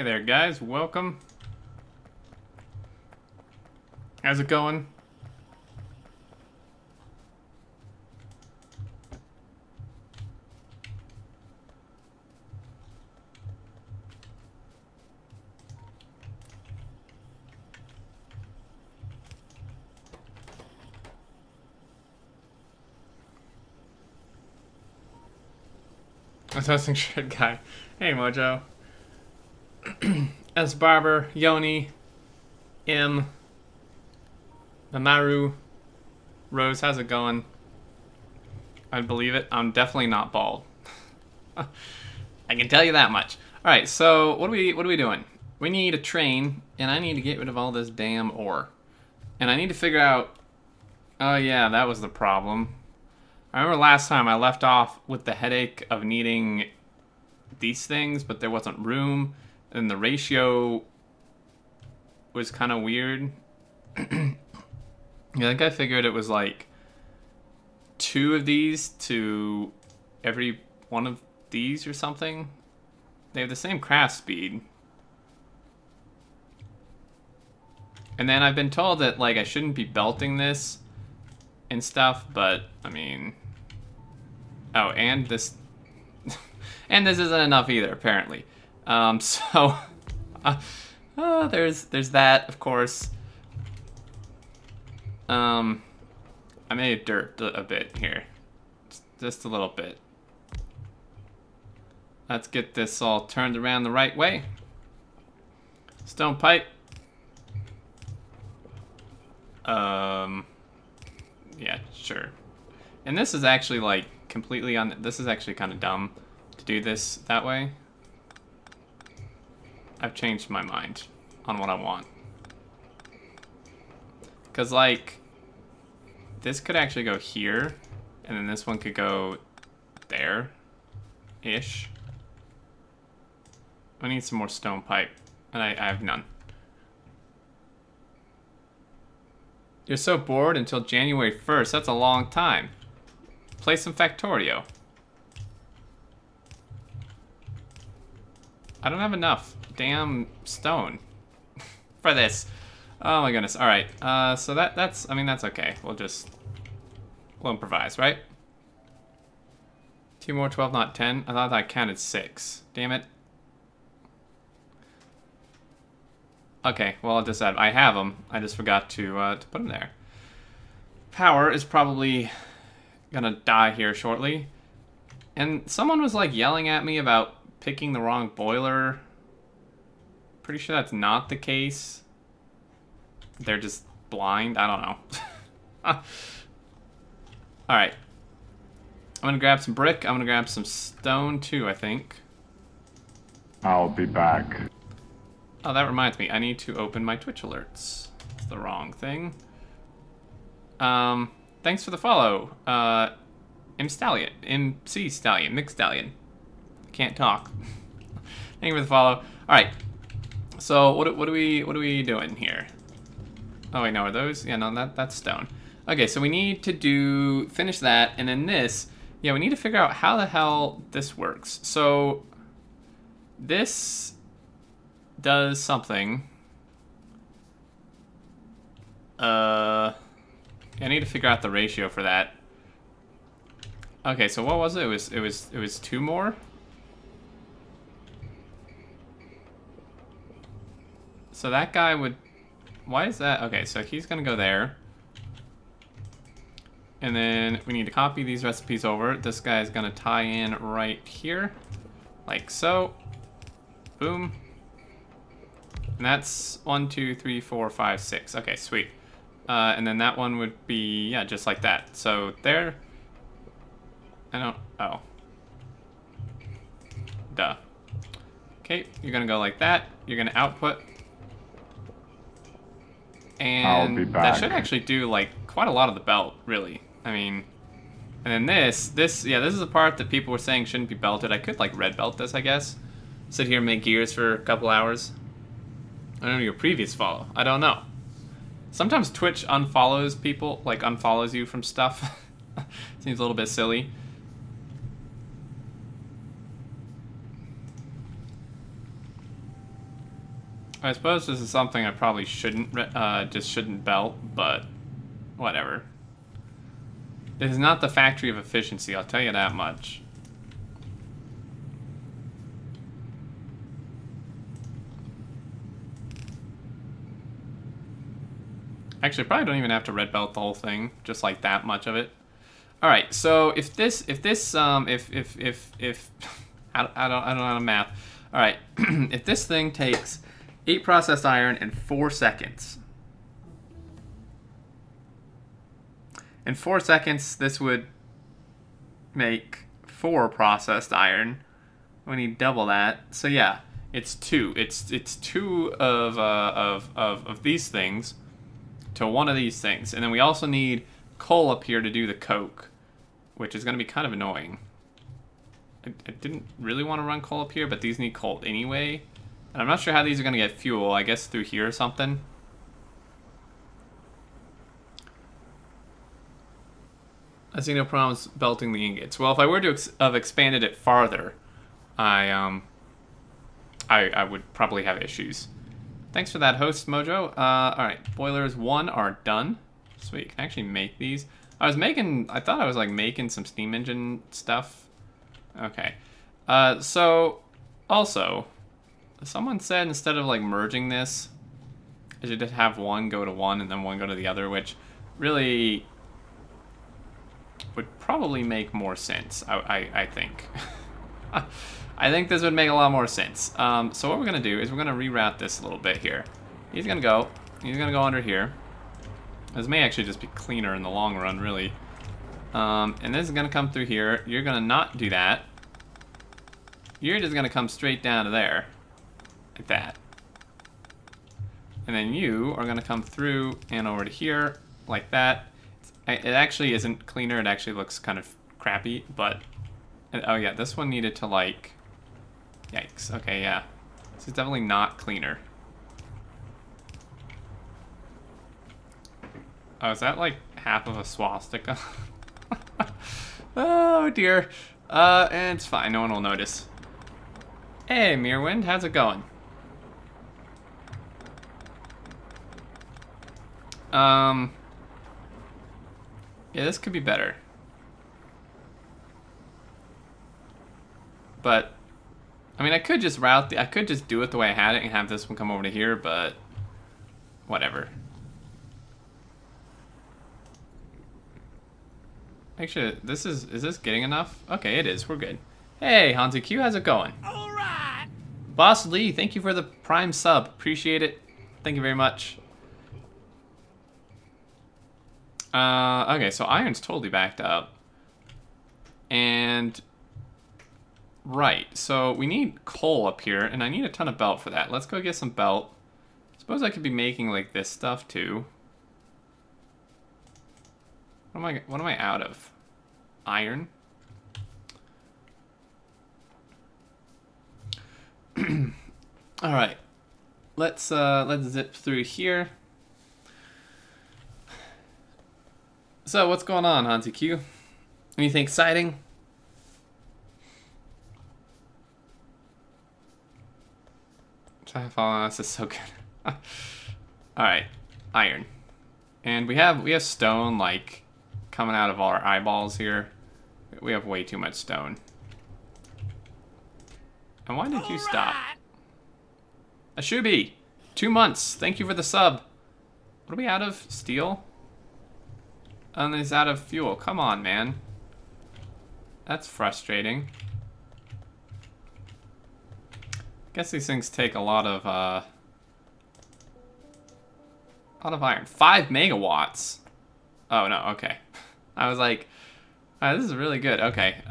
Hey there, guys. Welcome. How's it going? Assessing shit guy. Hey, Mojo. S. Barber, Yoni, M, Mamaru, Rose, how's it going? I'd believe it. I'm definitely not bald. I can tell you that much. Alright, so what are we doing? We need a train, and I need to get rid of all this damn ore. And I need to figure out... Oh yeah, that was the problem. I remember last time I left off with the headache of needing these things, but there wasn't room, and the ratio was kind of weird. I think I figured it was like 2 of these to every one of these or something. They have the same craft speed. And then I've been told that like I shouldn't be belting this and stuff, but I mean... Oh, and this... and this isn't enough either, apparently. So... there's that, of course. I made dirt a bit here. Just a little bit. Let's get this all turned around the right way. Stone pipe. Yeah, sure. And this is actually like completely on. This is actually kind of dumb to do this that way. I've changed my mind on what I want. Cause like this could actually go here, and then this one could go there-ish. I need some more stone pipe, and I have none. You're so bored until January 1st. That's a long time. Play some Factorio. I don't have enough damn stone for this. Oh my goodness. All right. So that's I mean that's okay. We'll improvise, right? 2 more, 12, not 10. I thought I counted 6. Damn it. Okay, well, I'll just add, I have them. I just forgot to put them there. Power is probably gonna die here shortly. And someone was like yelling at me about picking the wrong boiler. Pretty sure that's not the case. They're just blind. I don't know. Alright. I'm gonna grab some brick. I'm gonna grab some stone too, I think. I'll be back. Oh, that reminds me. I need to open my Twitch alerts. It's the wrong thing. Thanks for the follow. MC Stallion, Mixed Stallion. Can't talk. Thank you for the follow. Alright. So what are we doing here? Oh wait, no, are those? Yeah, no, that's stone. Okay, so we need to finish that, and then this, yeah, we need to figure out how the hell this works. So this does something. I need to figure out the ratio for that. Okay, so what was it? It was 2 more. So that guy would. Why is that? Okay, so he's gonna go there. And then we need to copy these recipes over. This guy's gonna tie in right here, like so. Boom. And that's 1, 2, 3, 4, 5, 6. Okay, sweet. And then that one would be, yeah, just like that. So there. Oh. Duh. Okay, you're gonna go like that. You're gonna output. And that should actually do like quite a lot of the belt, really. I mean, and then this is a part that people were saying shouldn't be belted. I could like red belt this, I guess. Sit here and make gears for a couple hours. I don't know your previous follow. I don't know. Sometimes Twitch unfollows people, like unfollows you from stuff. Seems a little bit silly. I suppose this is something I probably shouldn't, just shouldn't belt, but whatever. This is not the factory of efficiency, I'll tell you that much. Actually, I probably don't even have to red belt the whole thing, just like that much of it. All right, so if I don't know how to math. All right, if this thing takes 8 processed iron in 4 seconds. In 4 seconds, this would make 4 processed iron. We need double that. So yeah, it's 2. It's 2 of these things to 1 of these things, and then we also need coal up here to do the coke, which is going to be kind of annoying. I didn't really want to run coal up here, but these need coal anyway. And I'm not sure how these are going to get fuel. I guess through here or something. I see no problems belting the ingots. Well, if I were to have expanded it farther, I would probably have issues. Thanks for that, host Mojo. Alright, boilers 1 are done. Sweet, can I actually make these? I thought I was like making some steam engine stuff. Okay. So, also, someone said instead of like merging this, I should just have one go to one and then one go to the other, which really would probably make more sense, I think. I think this would make a lot more sense. So what we're gonna do is we're gonna reroute this a little bit here. He's gonna go under here. This may actually just be cleaner in the long run, really. And this is gonna come through here. You're gonna not do that. You're just gonna come straight down to there, like that. And then you are gonna come through and over to here, like that. It actually isn't cleaner. It actually looks kind of crappy, but oh yeah, this one needed to like. Yikes. Okay, yeah. This is definitely not cleaner. Oh, is that like half of a swastika? Oh dear. And it's fine. No one will notice. Hey, Mirwind, how's it going? Yeah, this could be better. But I mean, I could just I could just do it the way I had it and have this one come over to here, but whatever. Actually, is this getting enough? Okay, it is. We're good. Hey, Hansi Q, how's it going? All right. Boss Lee, thank you for the Prime sub. Appreciate it. Thank you very much. Okay, so iron's totally backed up. And right, so we need coal up here, and I need a ton of belt for that. Let's go get some belt. Suppose I could be making like this stuff too. What am I out of? Iron. All right, let's zip through here. So what's going on, Hansi Q? Anything exciting? This is so good. All right, iron, and we have stone like coming out of our eyeballs here. We have way too much stone. And why did you stop? Ashubi, 2 months. Thank you for the sub. What are we out of? Steel? And it's out of fuel. Come on, man. That's frustrating. Guess these things take a lot of iron. 5 megawatts. Oh no, okay. I was like, oh, this is really good. Okay,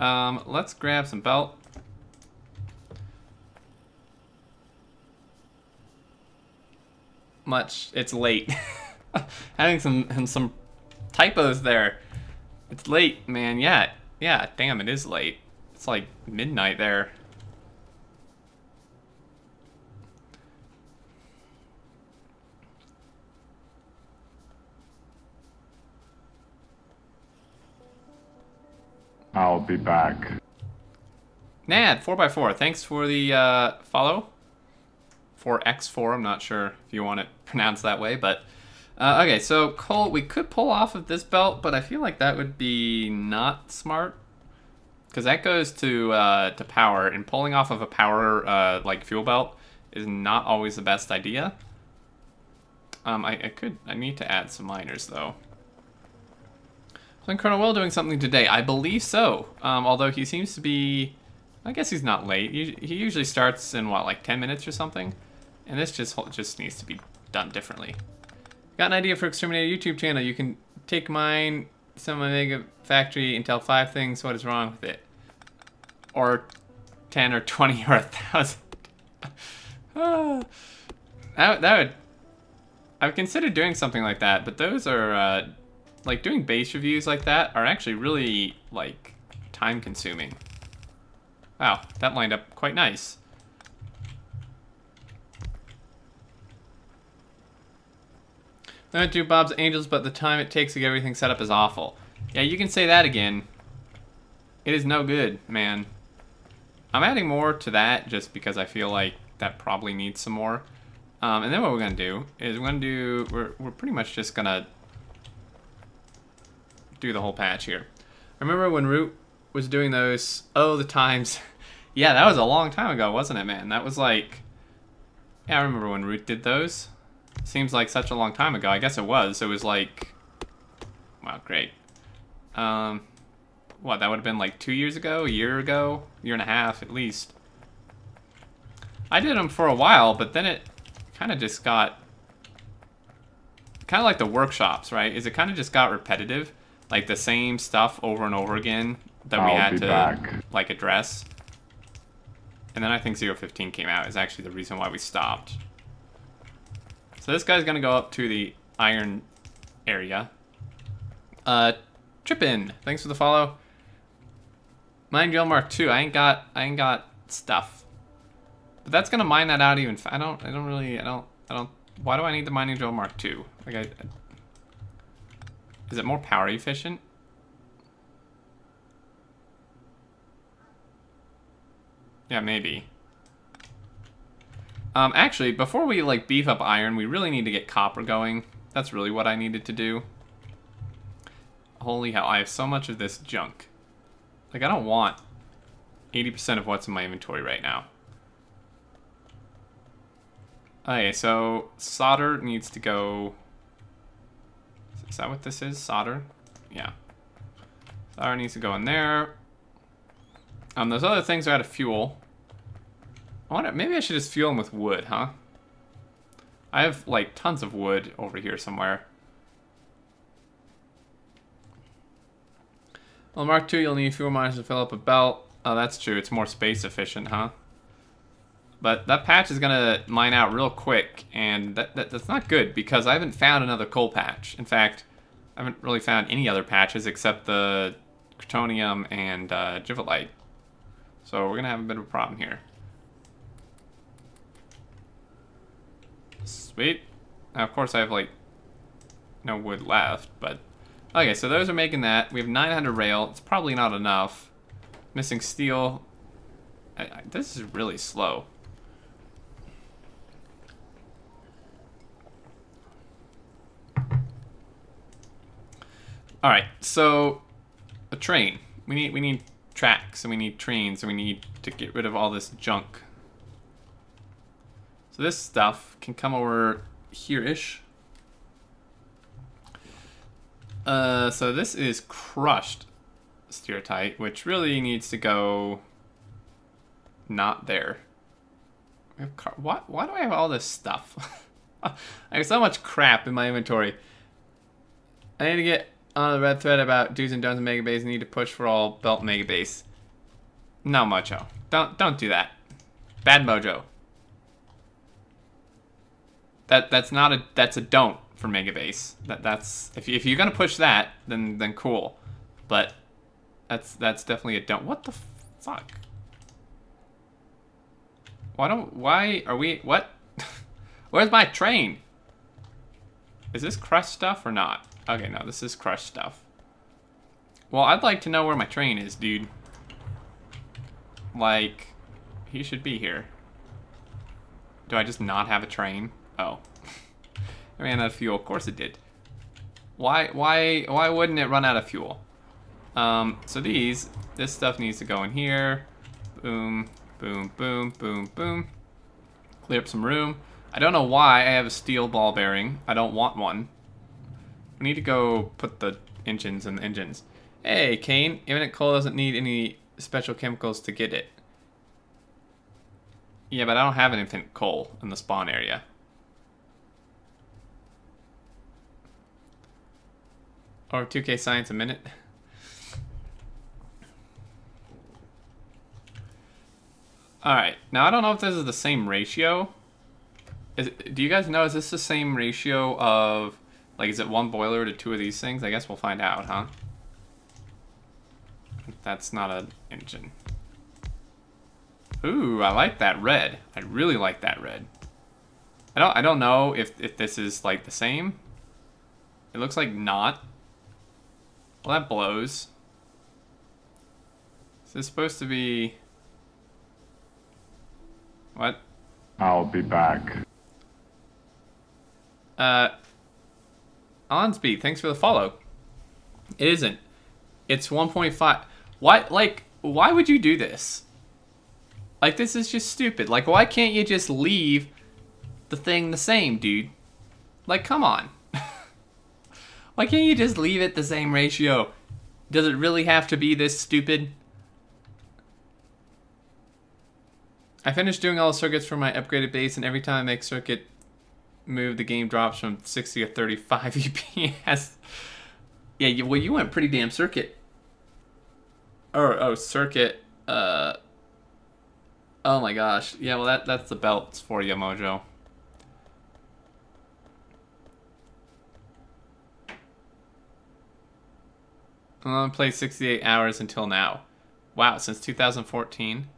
let's grab some belt. It's late. Having some typos there. It's late, man. Yeah, damn, it is late. It's like midnight there. I'll be back. Nad, 4x4, thanks for the follow. 4x4. I'm not sure if you want it pronounced that way, but okay. So coal, we could pull off of this belt, but I feel like that would be not smart because that goes to power, and pulling off of a power like fuel belt is not always the best idea. I need to add some miners though. So Colonel Will doing something today? I believe so. Although he seems to be, I guess he's not late. He usually starts in what, like 10 minutes or something, and this just needs to be done differently. Got an idea for Xterminator YouTube channel. You can take mine, some of my mega factory, and tell 5 things what is wrong with it, or 10 or 20 or 1,000. That would. I've considered doing something like that, but those are, like, doing base reviews like that are actually really, like, time-consuming. Wow, that lined up quite nice. I went to Bob's Angels, but the time it takes to get everything set up is awful. Yeah, you can say that again. It is no good, man. I'm adding more to that just because I feel like that probably needs some more. And then what we're gonna do is we're pretty much just gonna do the whole patch here. I remember when Root was doing those, oh, the times. Yeah, that was a long time ago, wasn't it, man? That was like, yeah, I remember when Root did those. Seems like such a long time ago. I guess it was. It was like, wow, great. What, that would have been like 2 years ago, a year ago, year and a half at least. I did them for a while, but then it kind of just got, kind of like the workshops, right? Is it kind of just got repetitive, like the same stuff over and over again that we had to like address. And then I think 015 came out is actually the reason why we stopped. So this guy's gonna go up to the iron area. Trippin', thanks for the follow. Mine Drill Mark II. I ain't got stuff. But that's gonna mine that out even. I don't. Why do I need the mining drill Mark II? Like, is it more power efficient? Yeah, maybe. Actually, before we like beef up iron, we really need to get copper going. That's really what I needed to do. Holy hell! I have so much of this junk. Like, I don't want 80% of what's in my inventory right now. Okay, so solder needs to go. Is that what this is? Solder? Yeah. Solder needs to go in there. Those other things are out of fuel. I wonder, maybe I should just fuel them with wood, huh? I have like tons of wood over here somewhere. Well, Mark II, you'll need fuel miners to fill up a belt. Oh, that's true. It's more space efficient, huh? But that patch is gonna mine out real quick, and that's not good because I haven't found another coal patch. In fact, I haven't really found any other patches except the Crotininnium and Givelite. So we're gonna have a bit of a problem here. Sweet. Now, of course, I have like no wood left, but okay. So those are making that. We have 900 rail. It's probably not enough. Missing steel. This is really slow. All right, so a train. We need tracks, and we need trains, and we need to get rid of all this junk. So this stuff can come over here-ish. So this is crushed stereotype, which really needs to go not there. Why do I have all this stuff? I have so much crap in my inventory. I need to get on the red thread about do's and don'ts in Mega Base. I need to push for all belt Mega Base. No, Mojo. Don't do that. Bad mojo. That's a don't for Mega Base. That's if you're gonna push that, then cool. But that's definitely a don't. What the fuck? Why are we what? Where's my train? Is this crushed stuff or not? Okay, no, this is crushed stuff. Well, I'd like to know where my train is, dude. Like, he should be here. Do I just not have a train? Oh. I ran out of fuel. Of course it did. Why wouldn't it run out of fuel? So this stuff needs to go in here. Boom, boom, boom, boom, boom. Clear up some room. I don't know why I have a steel ball bearing. I don't want one. We need to go put the engines in the engines. Hey, Kane. Imminent coal doesn't need any special chemicals to get it. Yeah, but I don't have an infinite coal in the spawn area. Or 2K science a minute. Alright, now I don't know if this is the same ratio. Do you guys know, is this the same ratio of, like, is it one boiler to two of these things? I guess we'll find out, huh? That's not an engine. Ooh, I like that red. I really like that red. I don't know if this is, like, the same. It looks like not. Well, that blows. Is this supposed to be... What? I'll be back. On speed, thanks for the follow. It isn't. It's 1.5. Why would you do this? Like, this is just stupid. Like, why can't you just leave the thing the same, dude? Like, come on. Why can't you just leave it the same ratio? Does it really have to be this stupid? I finished doing all the circuits for my upgraded base, and every time I make circuit move, the game drops from 60 to 35 EPS. Yeah, you went pretty damn circuit. Oh, circuit. Oh my gosh. Yeah, well, that's the belts for you, Mojo. I'm gonna play 68 hours until now. Wow, since 2014.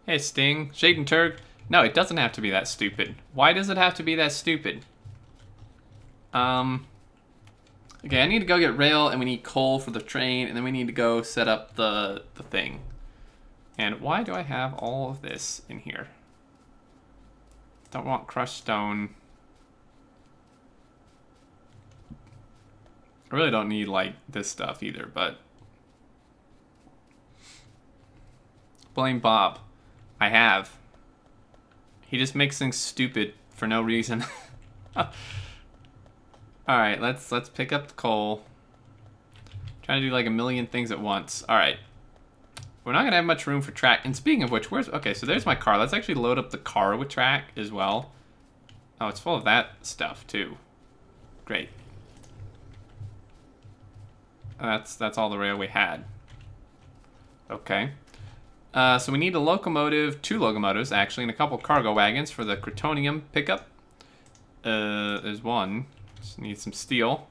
Hey, Sting. Shade and Turg. No, it doesn't have to be that stupid. Why does it have to be that stupid? Okay, I need to go get rail, and we need coal for the train, and then we need to go set up the thing. And why do I have all of this in here? Don't want crushed stone. I really don't need, like, this stuff either, but... Blame Bob. I have. He just makes things stupid for no reason. Alright, let's pick up the coal. Trying to do like a million things at once. Alright. We're not gonna have much room for track. And speaking of which, okay, so there's my car. Let's actually load up the car with track as well. Oh, it's full of that stuff too. Great. That's all the rail we had. Okay. So we need a locomotive, 2 locomotives actually, and a couple cargo wagons for the Crotininnium pickup. There's one. Just need some steel.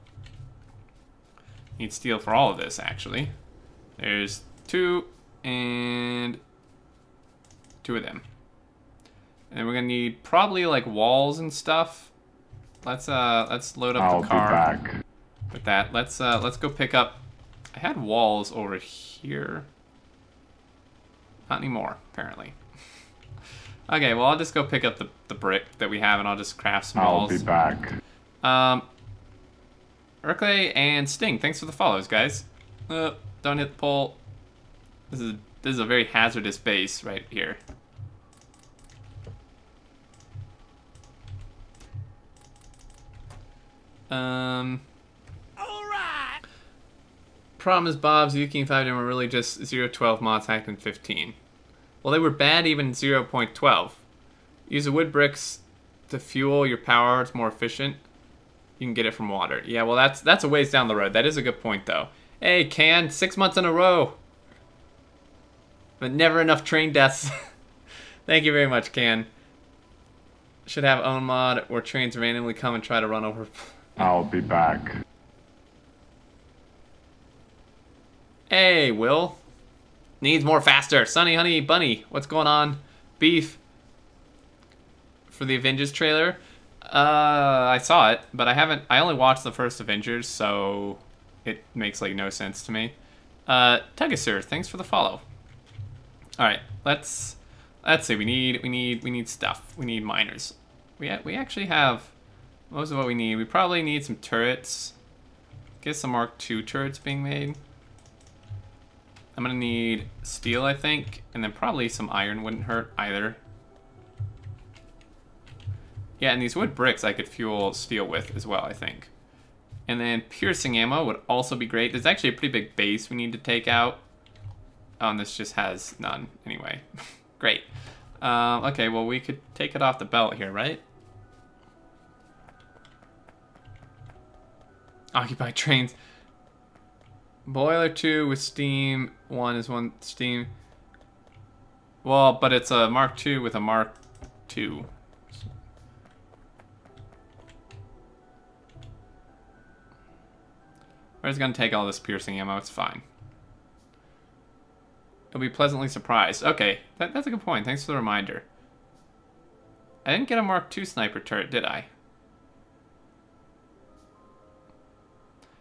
Need steel for all of this actually. There's 2 and 2 of them. And we're gonna need probably like walls and stuff. Let's load up the car. I'll be back. With that, let's go pick up. I had walls over here. Not anymore, apparently. Okay, well, I'll just go pick up the brick that we have, and I'll just craft some walls. I'll be back. Urkley and Sting, thanks for the follows, guys. Don't hit the pole. This is a very hazardous base right here. Problem is, Bob's Yuki and 5 were really just 0.12 mods hacked in 15. Well, they were bad even in 0.12. Use the wood bricks to fuel your power. It's more efficient. You can get it from water. Yeah, well, that's a ways down the road. That is a good point, though. Hey, Can, 6 months in a row. But never enough train deaths. Thank you very much, Can. Should have own mod where trains randomly come and try to run over. I'll be back. Hey, Will. Needs more faster. Sunny, honey, bunny. What's going on? Beef. For the Avengers trailer. I saw it, but I only watched the first Avengers, so it makes like no sense to me. Tugasur, thanks for the follow. Alright, let's Let's see. We need stuff. We need miners. We actually have most of what we need. We probably need some turrets. Get some Mark II turrets being made. I'm gonna need steel, I think, and then probably some iron wouldn't hurt either. Yeah, and these wood bricks I could fuel steel with as well, I think. And then piercing ammo would also be great. There's actually a pretty big base we need to take out. Oh, and this just has none anyway. Great. Okay, well, we could take it off the belt here, right? Occupied trains. Boiler 2 with steam. 1 is 1 steam. Well, but it's a Mark II with a Mark II. We're just gonna take all this piercing ammo, it's fine. You'll be pleasantly surprised. Okay, that's a good point. Thanks for the reminder. I didn't get a Mark II sniper turret, did I?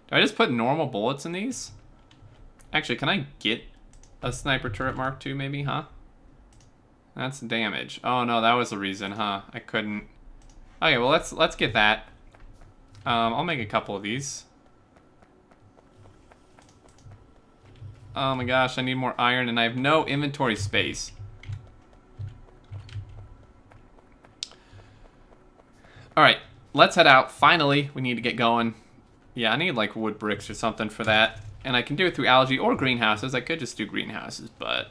Do I just put normal bullets in these? Actually, can I get a sniper turret Mark II maybe, huh? That's damage. Oh no, that was the reason, huh? I couldn't. Okay, well let's get that. I'll make a couple of these. Oh my gosh, I need more iron and I have no inventory space. Alright, let's head out. Finally, we need to get going. Yeah, I need like wood bricks or something for that. And I can do it through algae or greenhouses. I could just do greenhouses, but...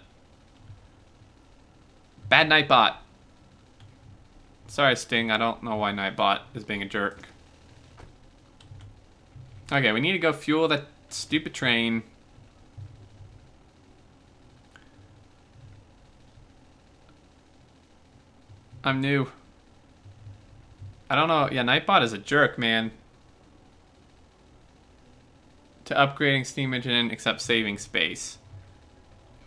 Bad Nightbot. Sorry, Sting. I don't know why Nightbot is being a jerk. Okay, we need to go fuel that stupid train. I'm new. I don't know. Yeah, Nightbot is a jerk, man. To upgrading steam engine except saving space.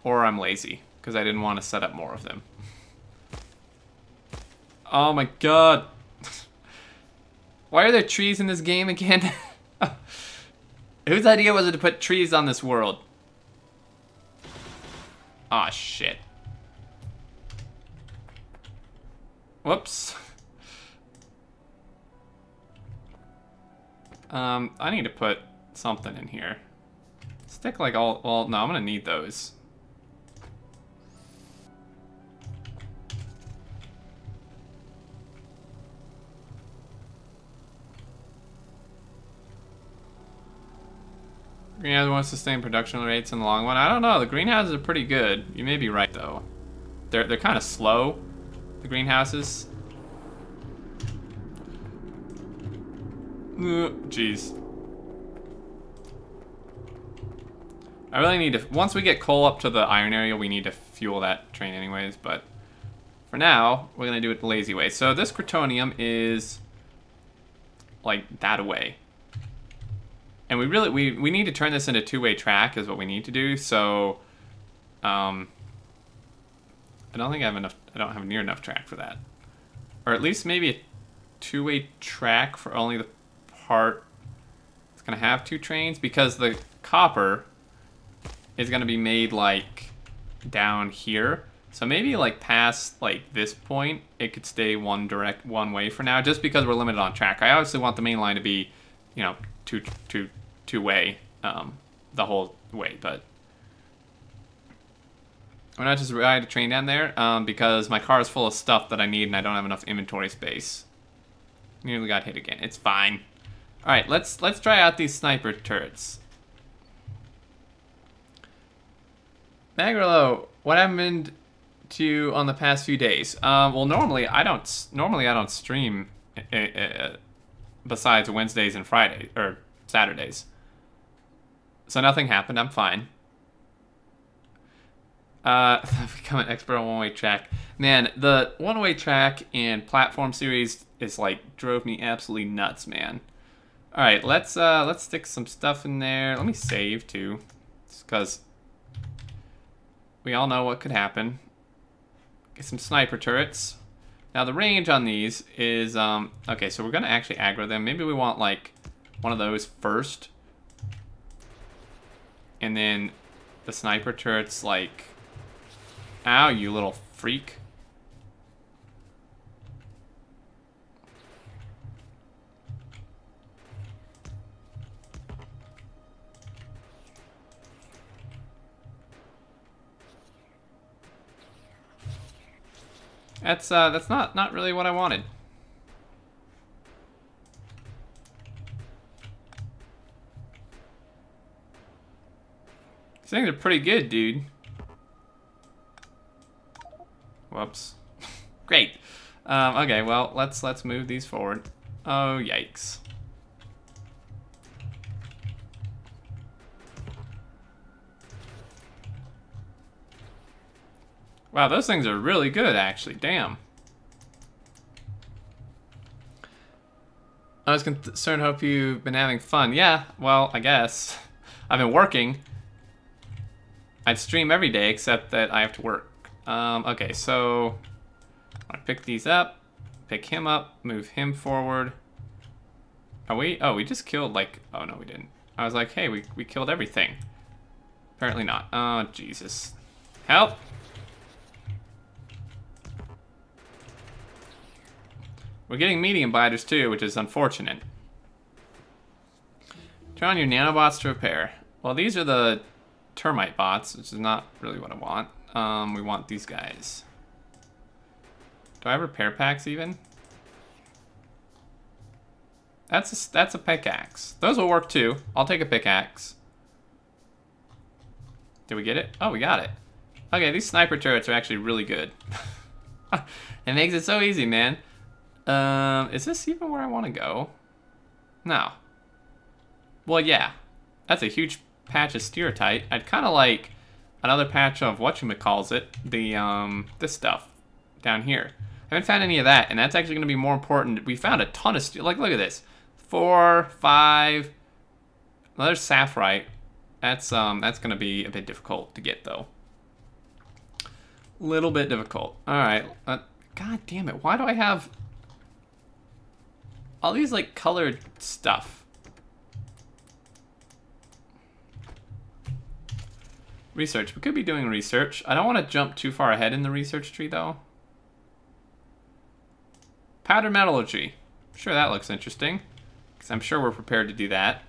Or I'm lazy, because I didn't want to set up more of them. Oh my god. Why are there trees in this game again? Whose idea was it to put trees on this world? Aw, shit. Whoops. I need to put something in here. Stick like all, well, no, I'm gonna need those. Greenhouse wants to sustain production rates in the long run. I don't know, the greenhouses are pretty good. You may be right though. They're kind of slow, the greenhouses. Jeez. I really need to, once we get coal up to the iron area, we need to fuel that train anyways, but for now, we're gonna do it the lazy way. So this Crotininnium is like that away. And we really, we need to turn this into two-way track is what we need to do, so I don't think I have enough, I don't have near enough track for that. Or at least maybe a two-way track for only the part that's gonna have two trains, because the copper is gonna be made like down here. So maybe like past like this point, it could stay one way for now, just because we're limited on track. I obviously want the main line to be, you know, two-way the whole way, but we're not just ride a train down there because my car is full of stuff that I need and I don't have enough inventory space. Nearly got hit again. It's fine. All right, let's try out these sniper turrets. Magrelo, what happened to you on the past few days? Well, normally I don't stream besides Wednesdays and Fridays or Saturdays. So nothing happened. I'm fine. I've become an expert on one-way track. Man, the one-way track and platform series is like drove me absolutely nuts, man. All right, let's stick some stuff in there. Let me save too, because we all know what could happen. Get some sniper turrets. Now the range on these is okay. So we're gonna actually aggro them. Maybe we want like one of those first, and then the sniper turrets like. Ow, you little freak. That's not really what I wanted. These things are pretty good, dude. Whoops. Great. Okay, well, let's move these forward. Oh, yikes. Wow, those things are really good, actually. Damn. I was concerned, hope you've been having fun. Yeah, well, I guess. I've been working. I'd stream every day, except that I have to work. Okay, so I pick these up, pick him up, move him forward. Are we? Oh, we just killed, like, oh no, we didn't. I was like, hey, we killed everything. Apparently not. Oh, Jesus. Help! We're getting medium biters too, which is unfortunate. Turn on your nanobots to repair. Well, these are the termite bots, which is not really what I want. We want these guys. Do I have repair packs even? That's a pickaxe. Those will work too. I'll take a pickaxe. Did we get it? Oh, we got it. Okay, these sniper turrets are actually really good. It makes it so easy, man. Is this even where I want to go? No. Well, yeah. That's a huge patch of stereotype. I'd kind of like another patch of whatchamacallit, the, this stuff down here. I haven't found any of that, and that's actually going to be more important. We found a ton of like, look at this. 4, 5, another sapphire. That's going to be a bit difficult to get, though. Little bit difficult. All right. God damn it. Why do I have all these, like, colored stuff? Research. We could be doing research. I don't want to jump too far ahead in the research tree, though. Powder metallurgy. Sure, that looks interesting. Because I'm sure we're prepared to do that.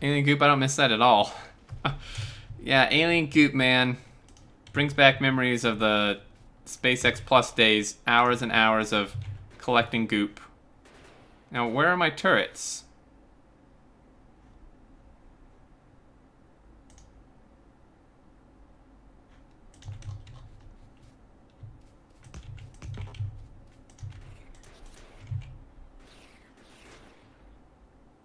Alien goop, I don't miss that at all. Yeah, alien goop, man. Brings back memories of the SpaceX Plus days. Hours and hours of collecting goop. Now, where are my turrets?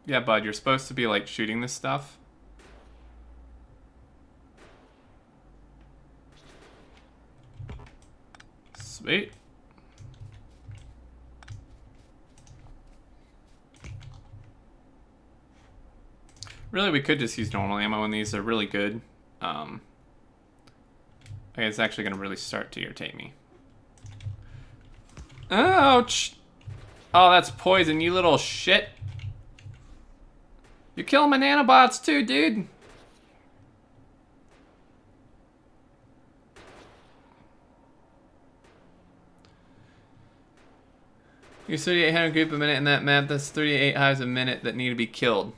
Yeah, bud, you're supposed to be, like, shooting this stuff. Sweet. Really, we could just use normal ammo, and these are really good. Okay, it's actually going to really start to irritate me. Ouch! Oh, that's poison, you little shit. You're killing my nanobots too, dude. You're 3,800 group a minute in that map. That's 38 hives a minute that need to be killed.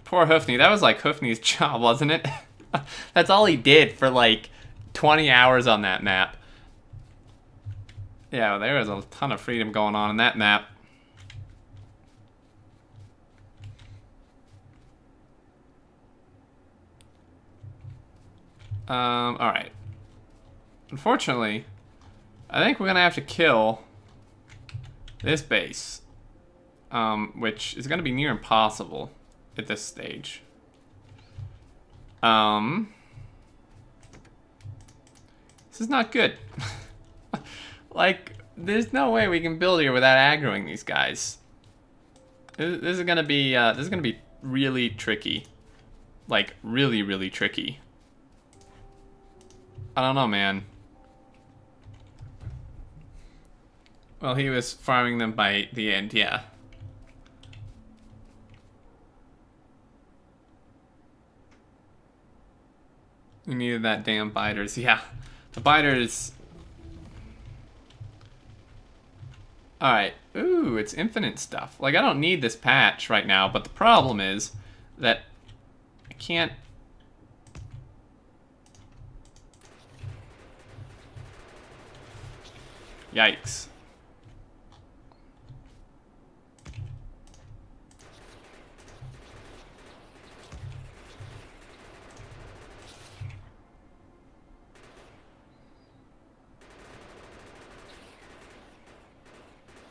Poor Hoofney. That was like Hoofney's job, wasn't it? That's all he did for like 20 hours on that map. Yeah, there was a ton of freedom going on in that map. Alright. Unfortunately, I think we're gonna have to kill this base. Which is gonna be near impossible at this stage. This is not good. Like, there's no way we can build here without aggroing these guys. This is gonna be really tricky. Like, really, really tricky. I don't know, man. Well, he was farming them by the end, yeah. We needed that damn biters, yeah. The biters. Alright, ooh, it's infinite stuff. Like, I don't need this patch right now, but the problem is that I can't Yikes.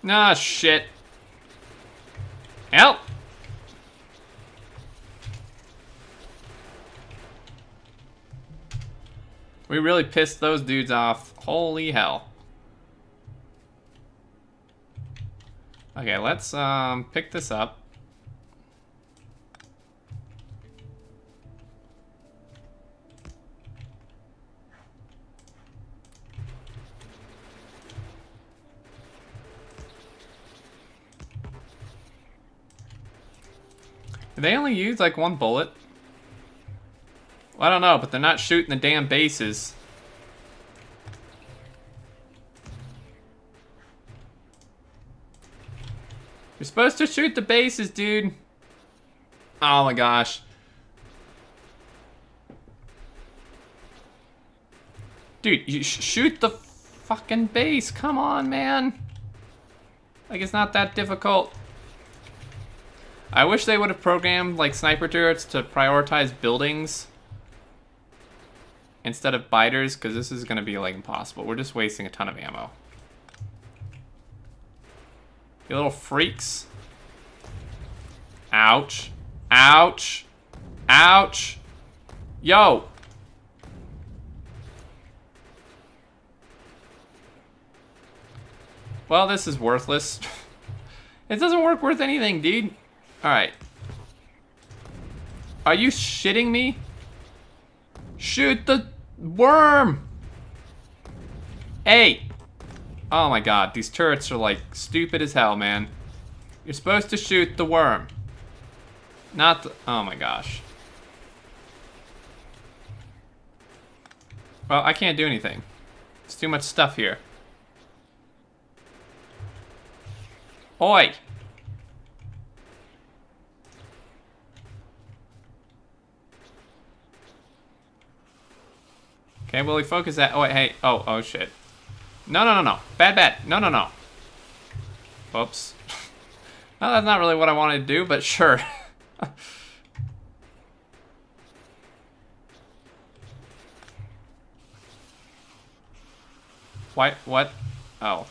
Ah, shit. Help! We really pissed those dudes off. Holy hell. Okay, let's pick this up. Do they only use like one bullet? Well, I don't know, but they're not shooting the damn bases. You're supposed to shoot the bases, dude. Oh my gosh. Dude, you shoot the fucking base. Come on, man. Like, it's not that difficult. I wish they would have programmed, like, sniper turrets to prioritize buildings instead of biters, because this is going to be, like, impossible. We're just wasting a ton of ammo. You little freaks. Ouch. Ouch. Ouch. Yo. Well, this is worthless. It doesn't work worth anything, dude. Alright. Are you shitting me? Shoot the worm! Hey! Oh my god, these turrets are like stupid as hell, man. You're supposed to shoot the worm. Not the... Oh my gosh. Well, I can't do anything. There's too much stuff here. Oi! Okay, will he focus that? Oh, wait, hey. Oh, shit. No. Bad. No. Whoops. Well, that's not really what I wanted to do, but sure. What? Oh.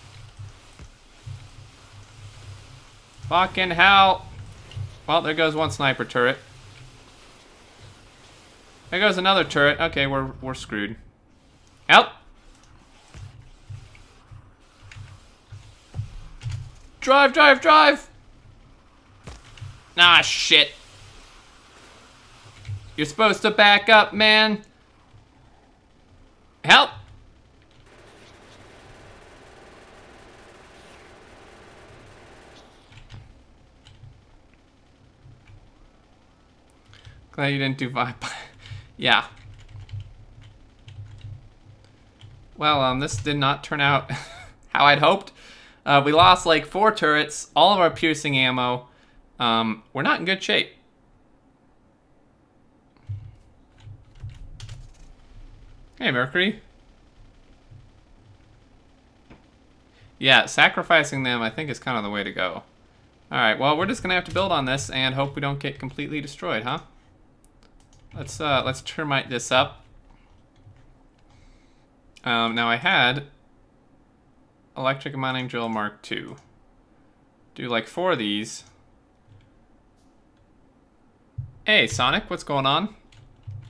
Fucking hell. Well, there goes one sniper turret. There goes another turret. Okay, we're screwed. Help! Drive! Ah, shit. You're supposed to back up, man. Help! Glad you didn't do vibe. Yeah. Well, this did not turn out how I'd hoped. We lost like 4 turrets, all of our piercing ammo. We're not in good shape. Hey, Mercury. Yeah, sacrificing them I think is kind of the way to go. Alright, well, we're just gonna have to build on this and hope we don't get completely destroyed, huh? Let's termite this up. Now I had electric mining drill Mark II. Do like 4 of these. Hey, Sonic, what's going on?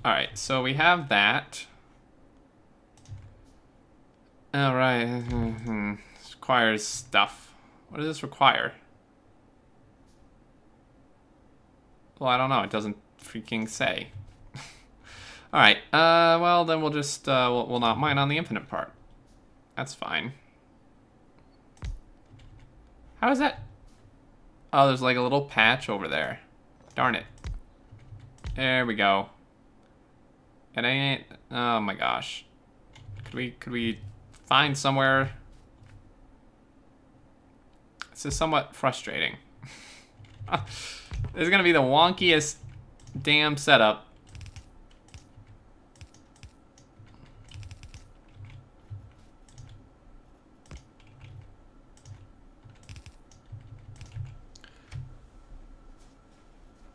Alright, so we have that. Alright. This requires stuff. What does this require? Well, I don't know. It doesn't freaking say. Alright, well, then we'll just, we'll not mine on the infinite part. That's fine. How is that? Oh, there's like a little patch over there. Darn it. There we go. It ain't, oh my gosh. Could we find somewhere? This is somewhat frustrating. This is gonna be the wonkiest damn setup.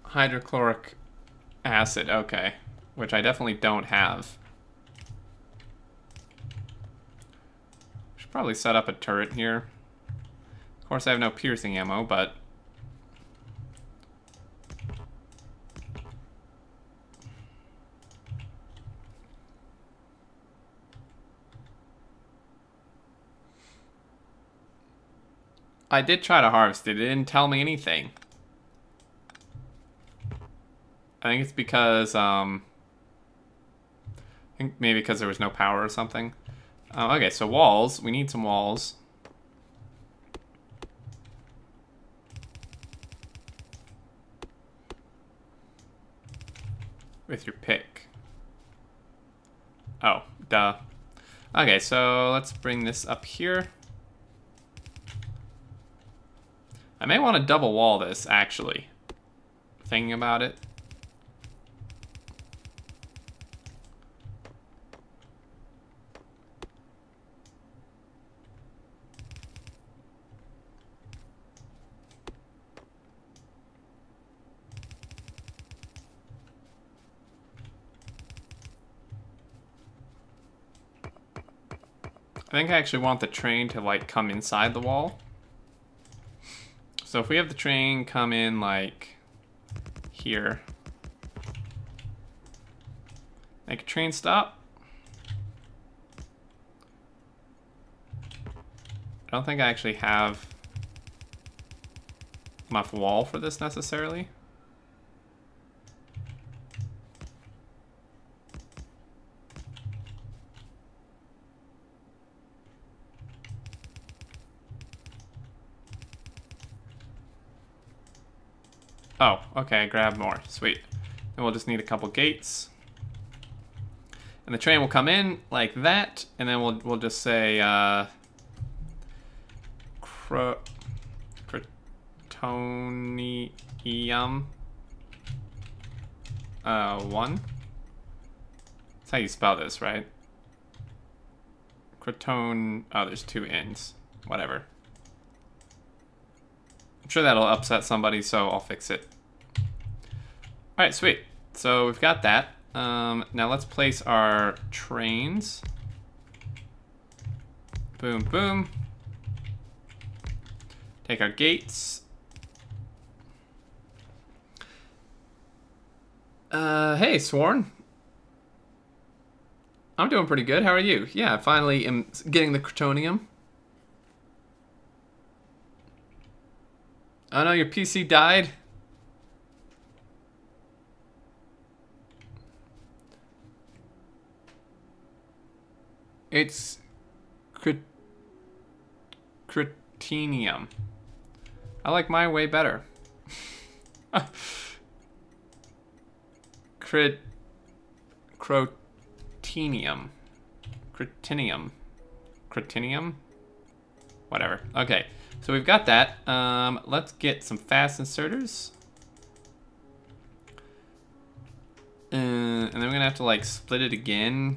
Hydrochloric acid, okay. Which I definitely don't have. Should probably set up a turret here. Of course I have no piercing ammo, but... I did try to harvest it. It didn't tell me anything. I think it's because, I think maybe because there was no power or something. Okay, so walls. We need some walls. With your pick. Oh, duh. Okay, so let's bring this up here. I may want to double wall this, actually. Thinking about it. I think I actually want the train to, like, come inside the wall. So if we have the train come in, like, here. Make a train stop. I don't think I actually have enough wall for this necessarily. Oh, okay, grab more. Sweet. Then we'll just need a couple gates. And the train will come in like that, and then we'll just say Crotininnium 1. That's how you spell this, right? Croton. Oh, there's two N's. Whatever. I'm sure that'll upset somebody, so I'll fix it. Alright, sweet. So we've got that. Now let's place our trains. Boom, boom. Take our gates. Hey, Sworn. I'm doing pretty good. How are you? Yeah, I finally am getting the Crotininnium. Oh no, your PC died? It's Crotininnium. I like mine way better. Crotininnium. Crotininnium? Whatever. Okay. So we've got that. Let's get some fast inserters. And then we're gonna have to like split it again.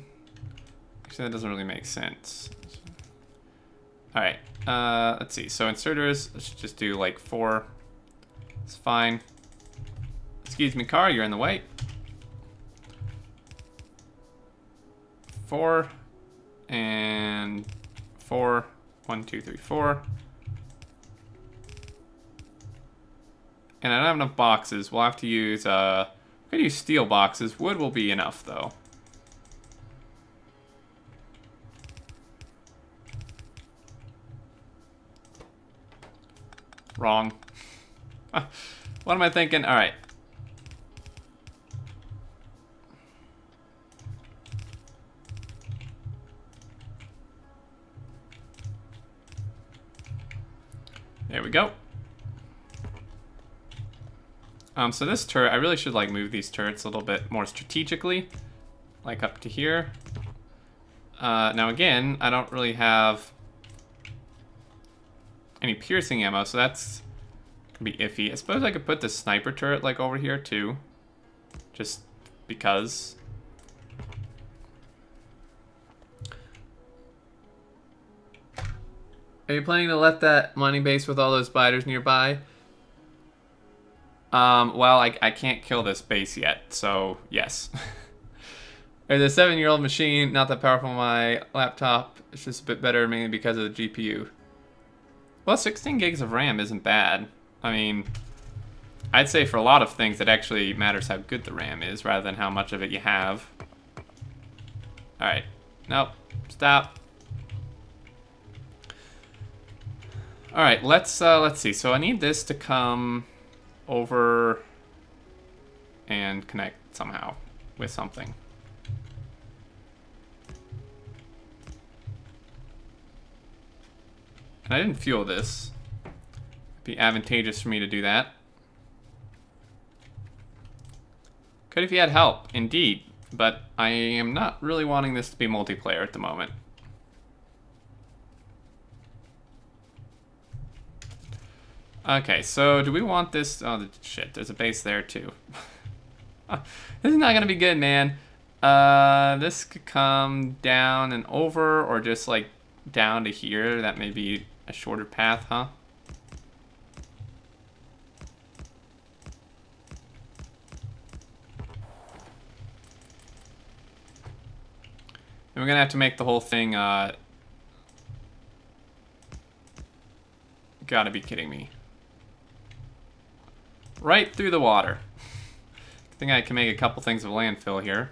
Actually, that doesn't really make sense. All right, let's see. So inserters, let's just do like 4. It's fine. Excuse me, car, you're in the way. 4 and 4. 1, 2, 3, 4. And I don't have enough boxes. We'll have to use, we could use steel boxes. Wood will be enough, though. Wrong. What am I thinking? All right. There we go. So this turret, I really should like move these turrets a little bit more strategically, like up to here. Now again, I don't really have any piercing ammo, so that's gonna be iffy. I suppose I could put the sniper turret like over here too, just because. Are you planning to let that money base with all those spiders nearby? Well, I can't kill this base yet, so yes. There's a 7-year-old machine, not that powerful. My laptop, it's just a bit better, mainly because of the GPU. Well, 16 gigs of RAM isn't bad. I mean, I'd say for a lot of things, it actually matters how good the RAM is, rather than how much of it you have. Alright. Nope. Stop. Alright, let's see. So I need this to come over and connect somehow with something. And I didn't fuel this. It'd be advantageous for me to do that. Could if you had help, indeed. But I am not really wanting this to be multiplayer at the moment. Okay, so do we want this? Oh, shit, there's a base there too. This is not gonna be good, man. This could come down and over, or just like down to here. That may be a shorter path, huh? And we're gonna have to make the whole thing, gotta be kidding me. Right through the water. I think I can make a couple things of landfill here.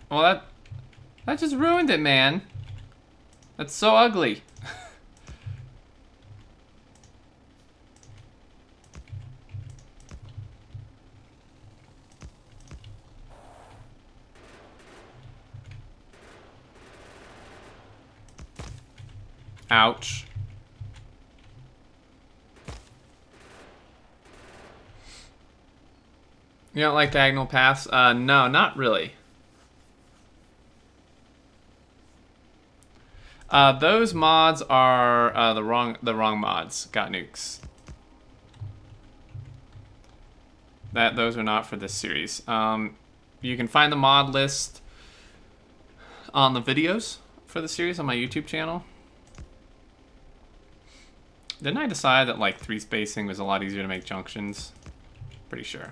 Well, that just ruined it, man. That's so ugly. Ouch. You don't like diagonal paths? No, not really. Those mods are the wrong mods. Got nukes. Those are not for this series. You can find the mod list on the videos for the series on my YouTube channel. Didn't I decide that like 3 spacing was a lot easier to make junctions? Pretty sure.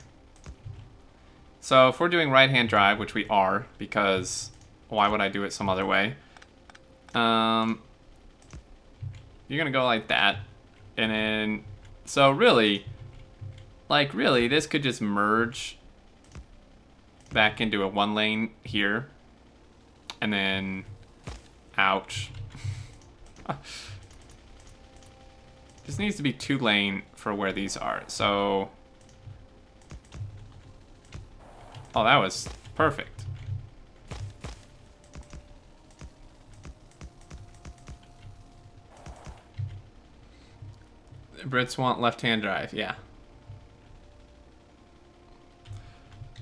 So if we're doing right-hand drive, which we are, because why would I do it some other way? You're gonna go like that, and then, so really, this could just merge back into a 1 lane here, and then, ouch. This needs to be 2 lane for where these are, so, oh, that was perfect. Brits want left-hand drive, yeah.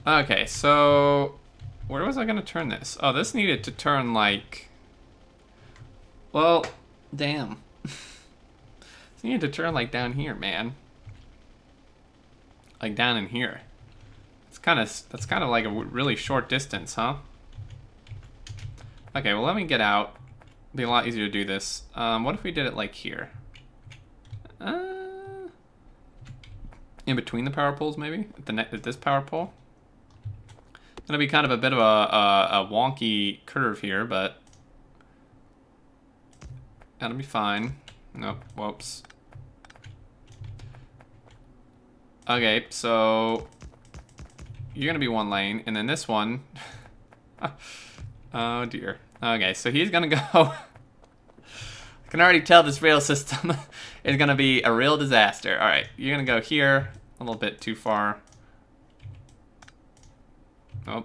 Okay, so where was I gonna turn this? Oh, this needed to turn like, well, damn. This needed to turn like down here, man. Like down in here. That's kind of like a really short distance, huh? Okay, well, let me get out. It'll be a lot easier to do this. What if we did it like here? In between the power poles, maybe? At this power pole? Gonna be kind of a bit of a wonky curve here, but that'll be fine. Nope, whoops. Okay, so you're gonna be 1 lane, and then this one. Oh dear. Okay, so he's gonna go. I can already tell this rail system is gonna be a real disaster. All right, you're gonna go here, a little bit too far. Oh,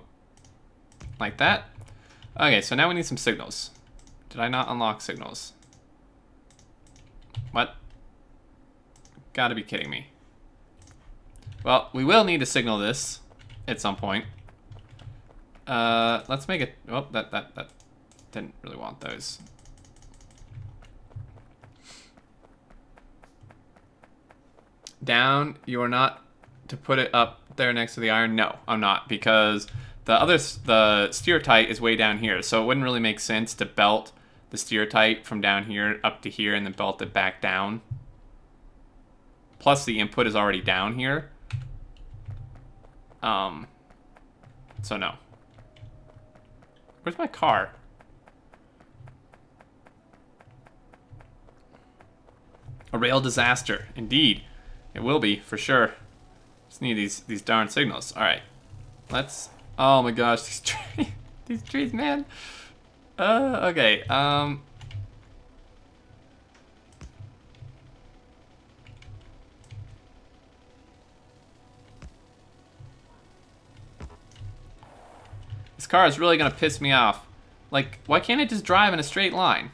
like that. Okay, so now we need some signals. Did I not unlock signals? What? Gotta be kidding me. Well, we will need to signal this at some point. Let's make it. Oh, that didn't really want those. Down, you are not to put it up there next to the iron. No, I'm not, because the steer tight is way down here, so it wouldn't really make sense to belt the steer tight from down here up to here and then belt it back down. Plus the input is already down here. So no. Where's my car? A rail disaster, indeed. It will be, for sure. Just need these darn signals. Alright. Let's... Oh my gosh, these trees... these trees, man. Okay, This car is really gonna piss me off. Like, why can't it just drive in a straight line?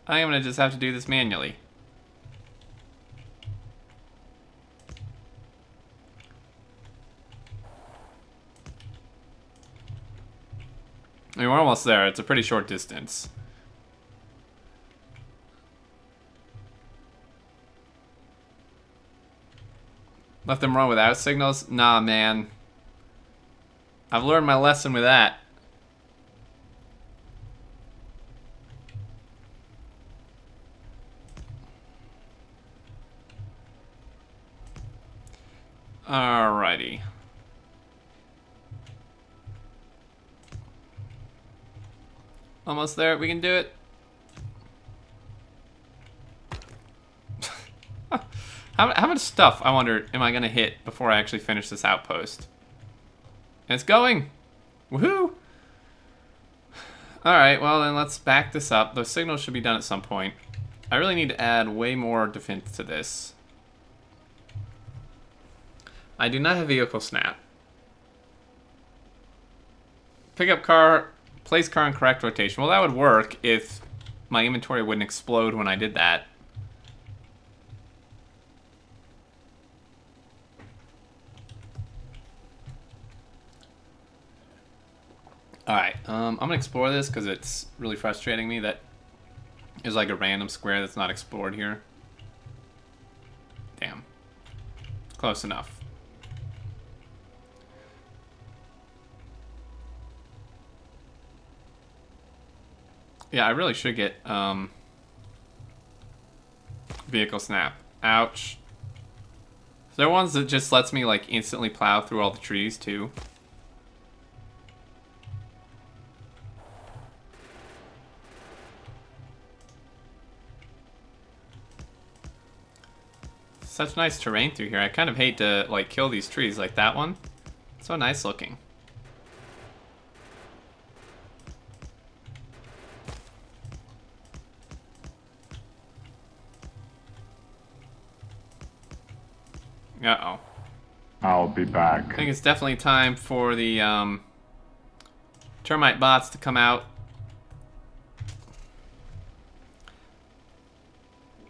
I am gonna just have to do this manually. I mean, we're almost there. It's a pretty short distance. Let them run without signals? Nah, man. I've learned my lesson with that. Alrighty. Almost there. We can do it. How much stuff, I wonder, am I going to hit before I actually finish this outpost? And it's going! Woohoo! Alright, well then let's back this up. Those signals should be done at some point. I really need to add way more defense to this. I do not have vehicle snap. Pick up car, place car in correct rotation. Well, that would work if my inventory wouldn't explode when I did that. Alright, I'm gonna explore this because it's really frustrating me that there's like a random square that's not explored here. Damn. Close enough. Yeah, I really should get vehicle snap. Ouch. Is there ones that just lets me like instantly plow through all the trees too? Such nice terrain through here. I kind of hate to like kill these trees like that one. So nice looking. Uh-oh. I'll be back. I think it's definitely time for the termite bots to come out.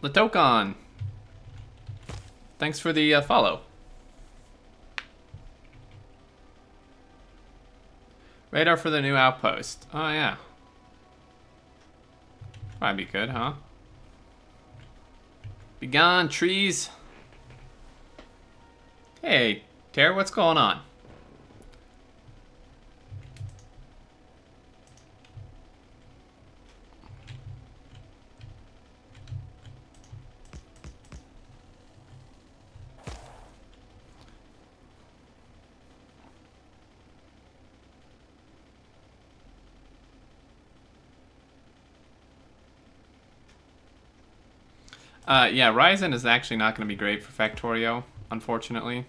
Latokon. Thanks for the follow. Radar for the new outpost. Oh, yeah. Probably be good, huh? Be gone, trees. Hey, Tara, what's going on? Yeah, Ryzen is actually not going to be great for Factorio, unfortunately.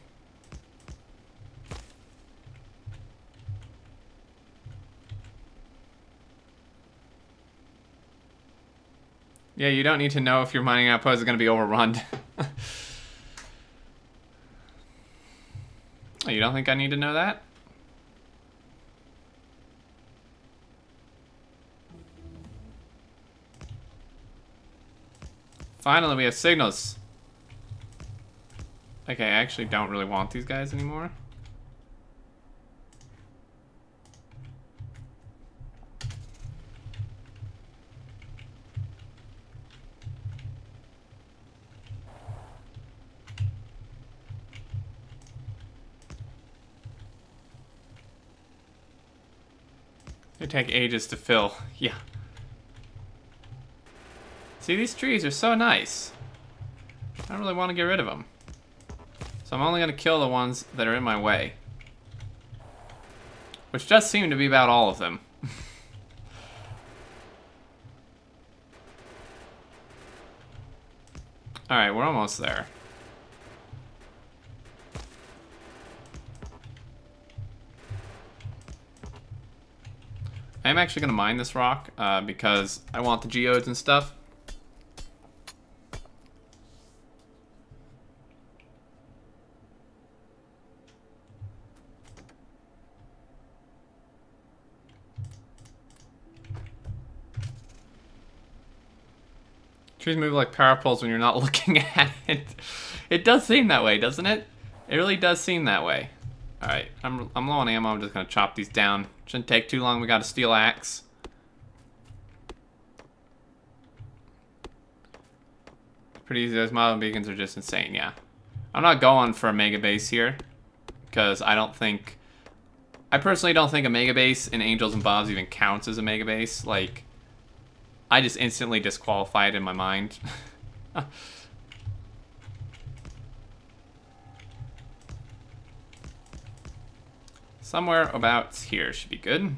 Yeah, you don't need to know if your mining outpost is going to be overrun. Oh, you don't think I need to know that? Finally, we have signals. Okay, I actually don't really want these guys anymore. They take ages to fill. Yeah. See, these trees are so nice. I don't really want to get rid of them. So I'm only going to kill the ones that are in my way. Which does seem to be about all of them. Alright, we're almost there. I'm actually going to mine this rock because I want the geodes and stuff. Trees move like power poles when you're not looking at it. It does seem that way, doesn't it? It really does seem that way. Alright, I'm low on ammo. I'm just going to chop these down. Shouldn't take too long. We got a steel axe. Pretty easy. Those model beacons are just insane, yeah. I'm not going for a mega base here. Because I personally don't think a mega base in Angels and Bobs even counts as a mega base. Like, I just instantly disqualify it in my mind. Somewhere about here should be good.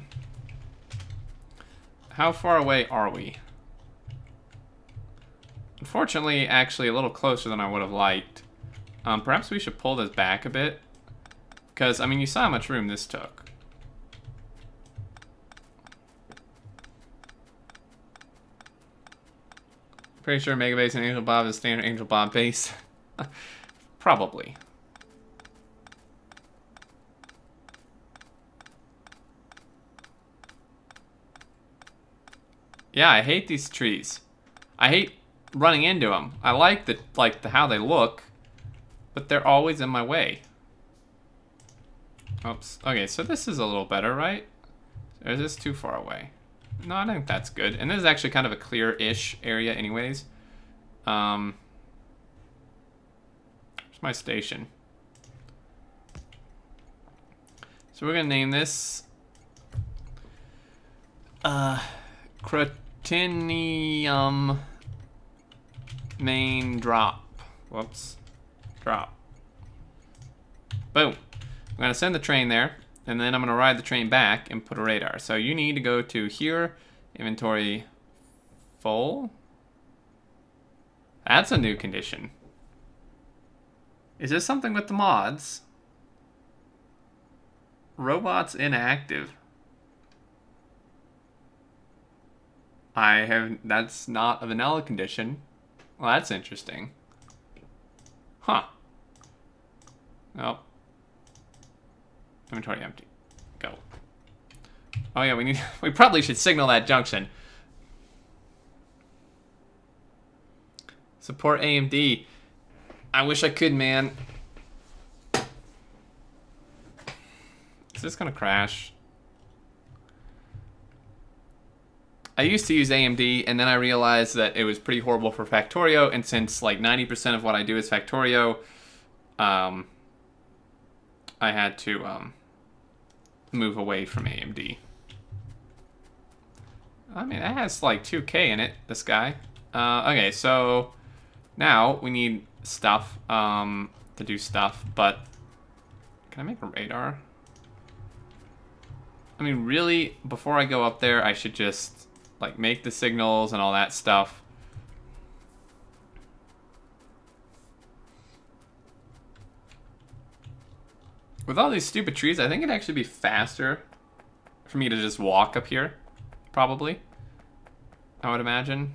How far away are we? Unfortunately, actually a little closer than I would have liked. Perhaps we should pull this back a bit. Because, I mean, you saw how much room this took. Pretty sure Mega Base and Angel Bob is standard Angel Bob base. Probably. Yeah, I hate these trees. I hate running into them. I like how they look, but they're always in my way. Oops. Okay, so this is a little better, right? Or is this too far away? No, I think that's good. And this is actually kind of a clear-ish area anyways. Where's my station? So we're gonna name this Crotininnium main drop. Whoops. Drop. Boom. I'm gonna send the train there, and then I'm gonna ride the train back and put a radar. So you need to go to here, inventory full. That's a new condition. Is this something with the mods? Robots inactive. That's not a vanilla condition. Well, that's interesting. Huh. Oh. Inventory empty. Go. Oh yeah, we probably should signal that junction. Support AMD. I wish I could, man. Is this gonna crash? I used to use AMD, and then I realized that it was pretty horrible for Factorio, and since like 90% of what I do is Factorio, I had to move away from AMD. I mean, that has like 2K in it, this guy. Okay, so now we need stuff to do stuff, but can I make a radar? I mean, really, before I go up there, I should just like make the signals and all that stuff. With all these stupid trees, I think it'd actually be faster for me to just walk up here, probably. I would imagine.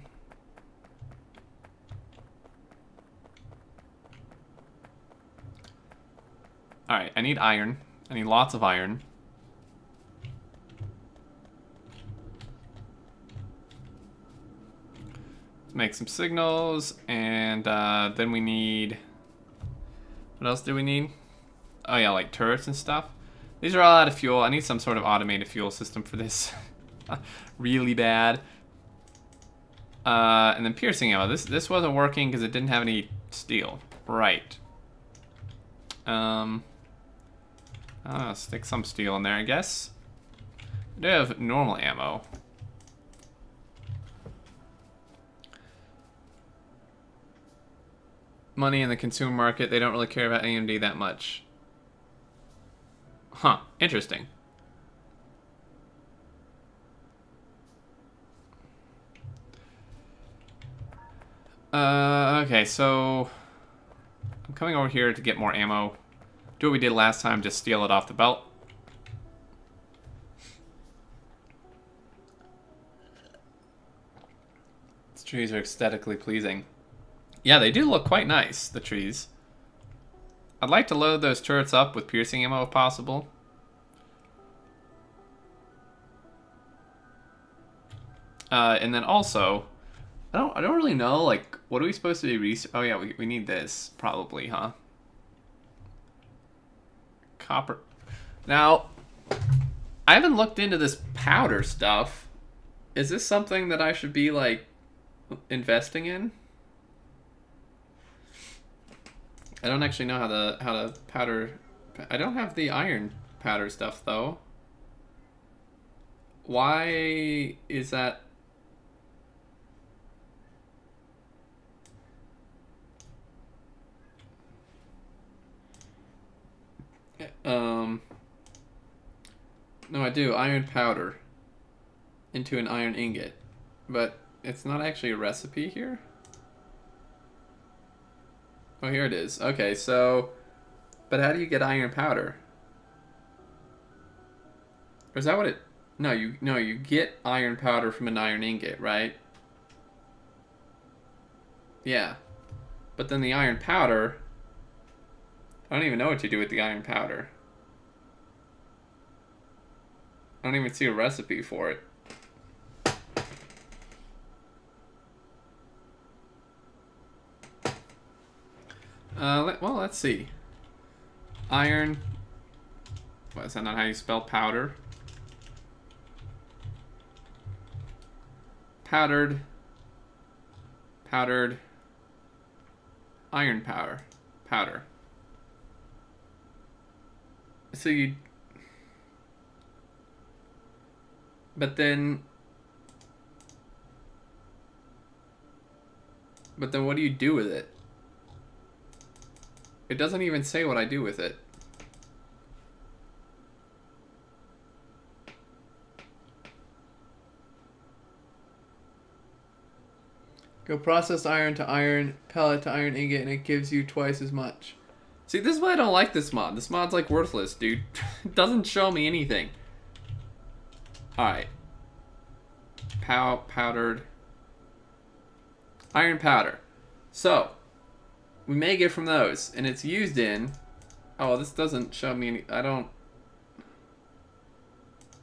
Alright, I need iron. I need lots of iron. Let's make some signals, and then we need... What else do we need? Oh yeah, like turrets and stuff. These are all out of fuel. I need some sort of automated fuel system for this. Really bad. And then piercing ammo. This wasn't working because it didn't have any steel. Right. I'll stick some steel in there, I guess. They have normal ammo. Money in the consumer market, they don't really care about AMD that much. Huh, interesting. Okay, so I'm coming over here to get more ammo. Do what we did last time, just steal it off the belt. These trees are aesthetically pleasing. Yeah, they do look quite nice, the trees. I'd like to load those turrets up with piercing ammo if possible. And then also, I don't really know, like, what are we supposed to be oh yeah, we need this, probably, huh? Copper. Now, I haven't looked into this powder stuff. Is this something that I should be, like, investing in? I don't actually know how to powder. I don't have the iron powder stuff though. Why is that? No, I do iron powder into an iron ingot, but it's not actually a recipe here. Oh, here it is. Okay, so, but how do you get iron powder? Or is that what it? No, you get iron powder from an iron ingot, right? Yeah, but then the iron powder, I don't even know what you do with the iron powder. I don't even see a recipe for it. Well, let's see. Iron. What, is that not how you spell powder? Powdered. Powdered. Iron powder. Powder. So you... But then what do you do with it? It doesn't even say what I do with it. Go process iron to iron, pellet to iron ingot, and it gives you twice as much. See, this is why I don't like this mod. This mod's like worthless, dude. It doesn't show me anything. Alright. Powdered. Iron powder. So, we may get from those, and it's used in... Oh, this doesn't show me any... I don't...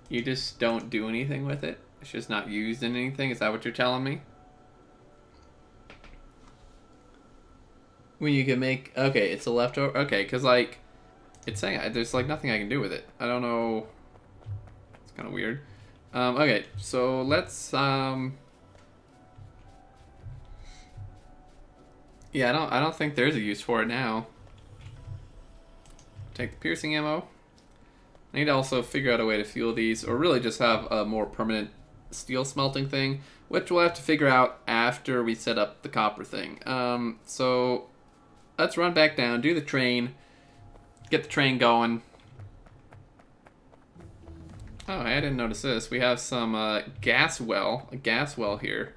You just don't do anything with it? It's just not used in anything? Is that what you're telling me? When you can make... Okay, it's a leftover... Okay, because, like... It's saying there's, like, nothing I can do with it. I don't know... It's kind of weird. Okay, so let's... Yeah, I don't think there's a use for it now. Take the piercing ammo. I need to also figure out a way to fuel these, or really just have a more permanent steel smelting thing, which we'll have to figure out after we set up the copper thing. So let's run back down, do the train, get the train going. Oh, I didn't notice this. We have some a gas well here.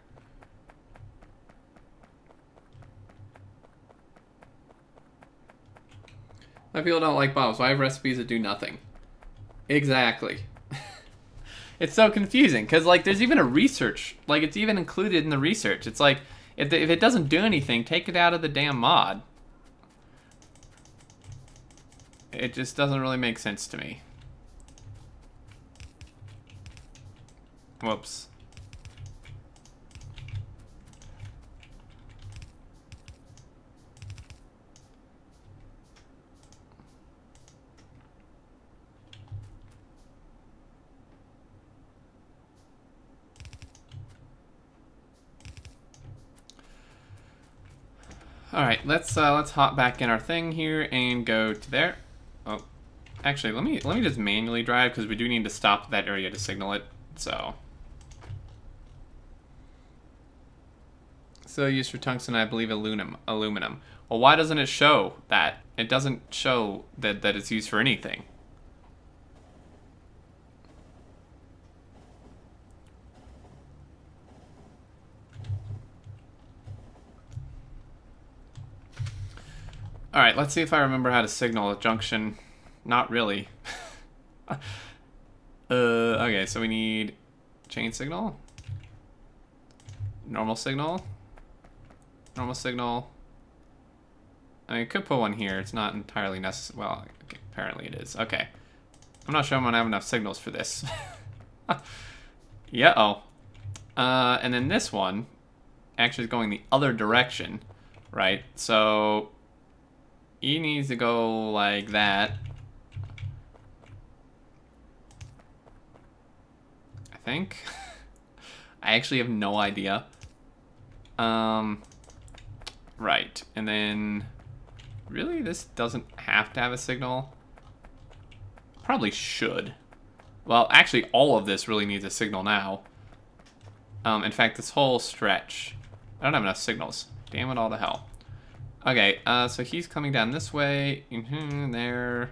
My people don't like bombs, so I have recipes that do nothing. Exactly. It's so confusing, because, like, there's even a research. Like, it's even included in the research. It's like, if it doesn't do anything, take it out of the damn mod. It just doesn't really make sense to me. Whoops. All right, let's hop back in our thing here and go to there. Oh, Actually, let me just manually drive because we do need to stop that area to signal it. So used for tungsten, I believe aluminum. Well, why doesn't it show that? It doesn't show that it's used for anything. All right, let's see if I remember how to signal a junction. Not really. Okay, so we need chain signal, normal signal, normal signal. I mean, I could put one here. It's not entirely necessary. Well, okay, apparently it is. Okay. I'm not sure I'm gonna have enough signals for this. Yeah, and then this one actually is going the other direction, right? So E needs to go like that. I think. I actually have no idea. Right, and then really this doesn't have to have a signal. Probably should. Well, actually all of this really needs a signal now. In fact, this whole stretch, I don't have enough signals. Damn it all to hell. Okay, so he's coming down this way, there,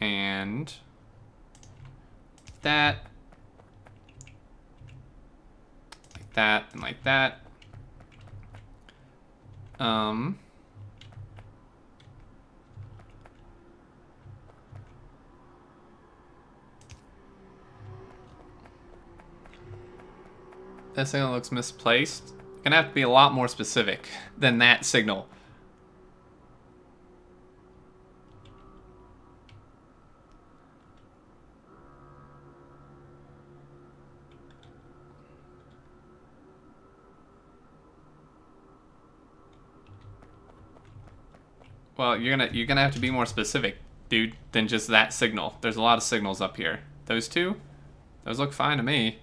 and that, like that, and like that. That signal looks misplaced. Gonna have to be a lot more specific than that signal. Well, you're gonna have to be more specific, dude, than just that signal. There's a lot of signals up here. Those two, those look fine to me.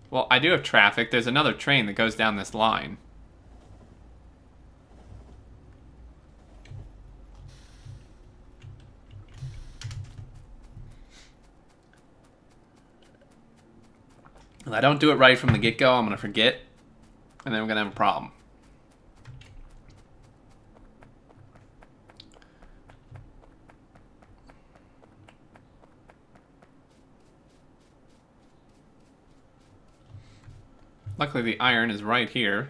Well, I do have traffic. There's another train that goes down this line. If I don't do it right from the get-go, I'm going to forget, and then we're going to have a problem. Luckily, the iron is right here.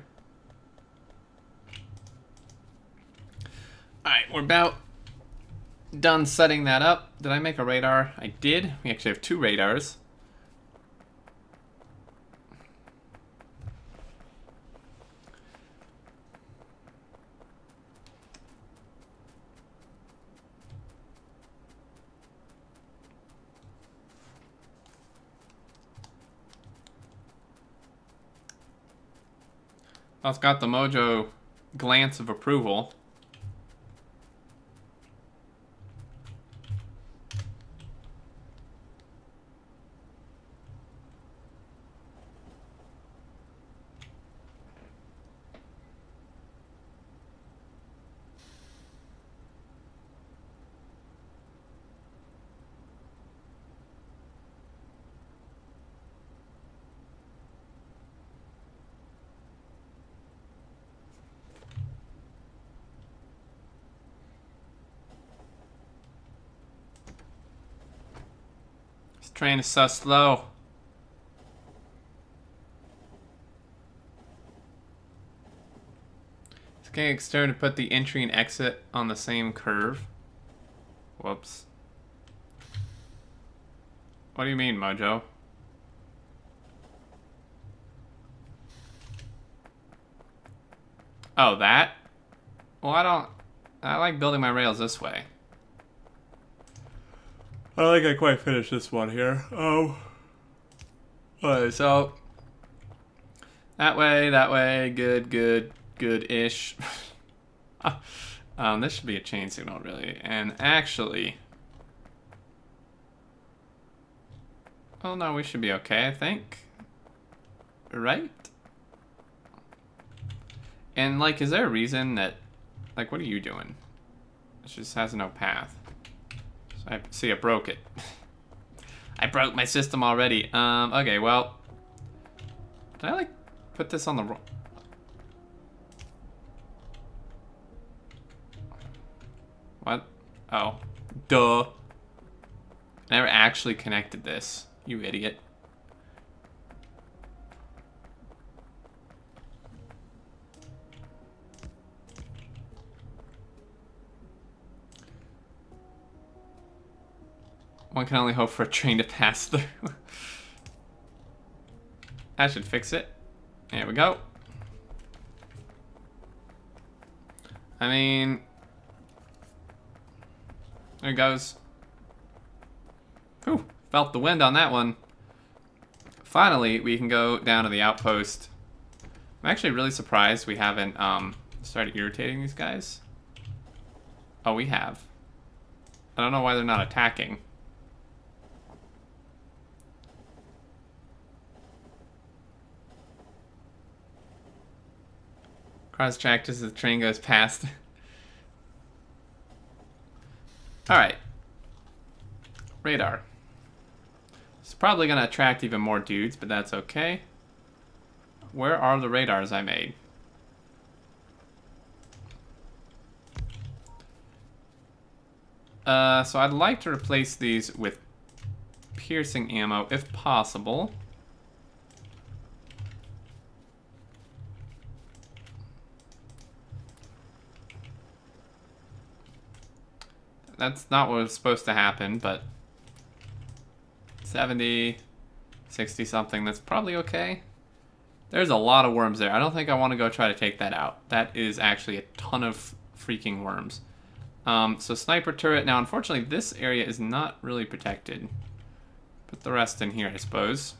Alright, we're about done setting that up. Did I make a radar? I did. We actually have 2 radars. That's got the Mojo glance of approval. This train is so slow. It's getting Xterminator to put the entry and exit on the same curve. Whoops. What do you mean, Mojo? Oh, that? Well, I like building my rails this way. I don't think I quite finished this one here. Alright, so that way, good-ish. This should be a chain signal, really. And actually, oh no, we should be okay, I think. Right? And, like, is there a reason that... Like, what are you doing? It just has no path. So see, I broke it. I broke my system already. Okay, well... Did I, like, put this on the wrong... What? Oh. Duh. I never actually connected this. You idiot. One can only hope for a train to pass through. That should fix it. There we go. I mean... There it goes. Whew, felt the wind on that one. Finally, we can go down to the outpost. I'm actually really surprised we haven't started irritating these guys. Oh, we have. I don't know why they're not attacking. Cross track just as the train goes past. Alright. Radar. It's probably going to attract even more dudes, but that's okay. Where are the radars I made? So I'd like to replace these with piercing ammo, if possible. That's not what was supposed to happen, but 70, 60 something, that's probably okay. There's a lot of worms there. I don't think I want to go try to take that out. That is actually a ton of freaking worms. So sniper turret. Now, unfortunately, this area is not really protected. Put the rest in here, I suppose.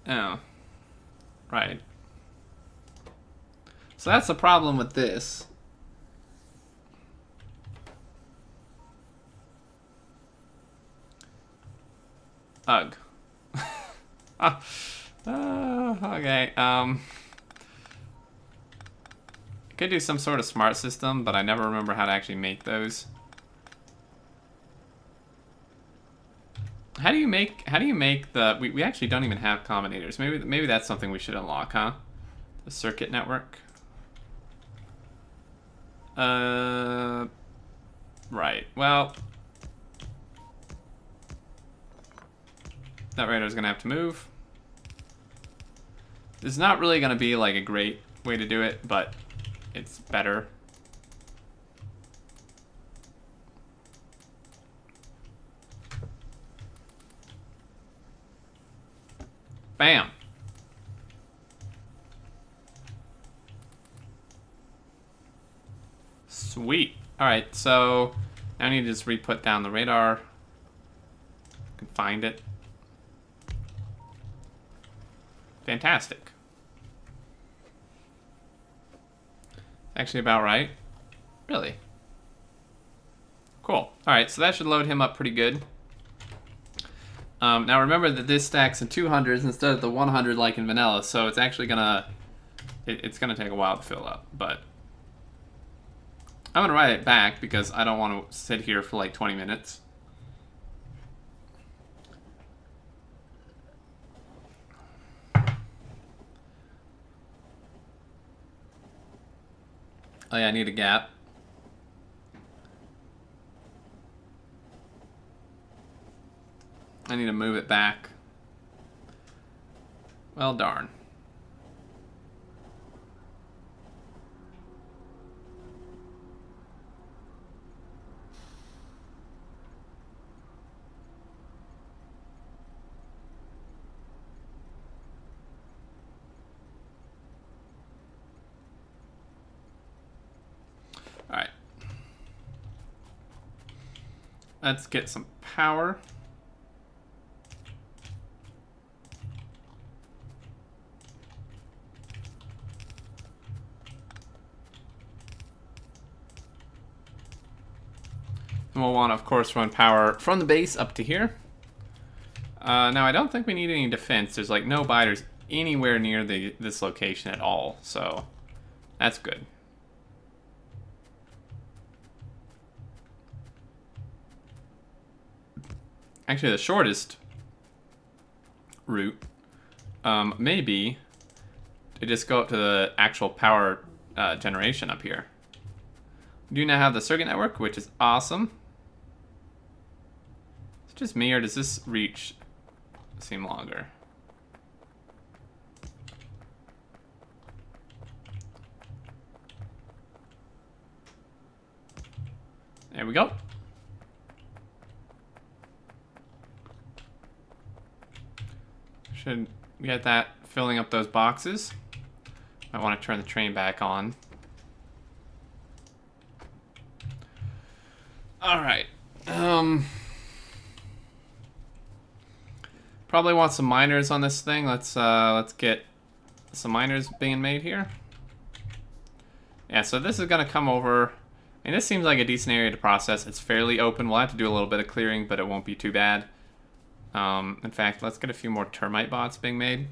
Oh. Right. So that's the problem with this. Ugh. Okay. Could do some sort of smart system, but I never remember how to actually make those. How do you make the... We actually don't even have combinators. Maybe that's something we should unlock, huh? The circuit network. Right. Well... That radar's gonna have to move. This is not really gonna be like a great way to do it, but it's better. Bam. Sweet. Alright, so now I need to just re-put down the radar. I can find it. Fantastic. Actually about right. Really? Cool. Alright, so that should load him up pretty good. Now remember that this stacks in 200s instead of the 100 like in vanilla, so it's actually gonna... It's gonna take a while to fill up, but... I'm gonna write it back because I don't want to sit here for like 20 minutes. Oh yeah, I need a gap. I need to move it back. Well, darn. Alright. Let's get some power. And we'll want to, of course, run power from the base up to here. Now, I don't think we need any defense. There's, like, no biters anywhere near this location at all, so that's good. Actually, the shortest route may be to just go up to the actual power generation up here. We do now have the circuit network, which is awesome. Is it just me, or does this reach seem longer? There we go. Should get that filling up those boxes. I want to turn the train back on. All right. Probably want some miners on this thing. Let's get some miners being made here. Yeah, so this is gonna come over, and this seems like a decent area to process. It's fairly open. We'll have to do a little bit of clearing, but it won't be too bad. In fact, let's get a few more termite bots being made.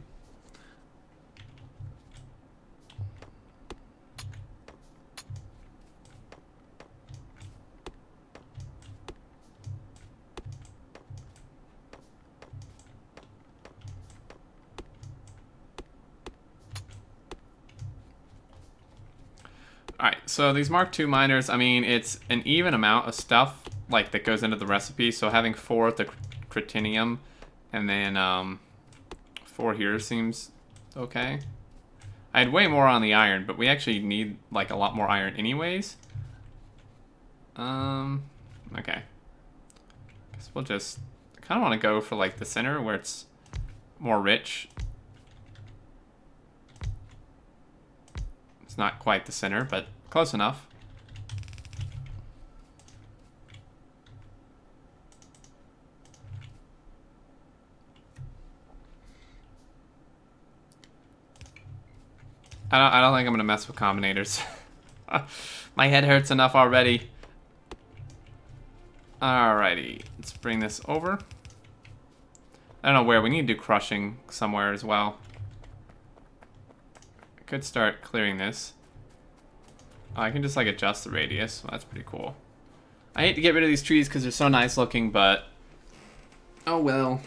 Alright, so these Mark II miners, I mean, it's an even amount of stuff like that goes into the recipe, so having 4 at the Crotininnium and then 4 here seems okay. I had way more on the iron, but we actually need like a lot more iron anyways. Okay. Guess we'll just kind of want to go for like the center where it's more rich. It's not quite the center, but close enough. I don't think I'm gonna mess with combinators. My head hurts enough already. Alrighty, let's bring this over. I don't know where. We need to do crushing somewhere as well. I could start clearing this. Oh, I can just like adjust the radius. Well, that's pretty cool. I hate to get rid of these trees because they're so nice looking, but oh well.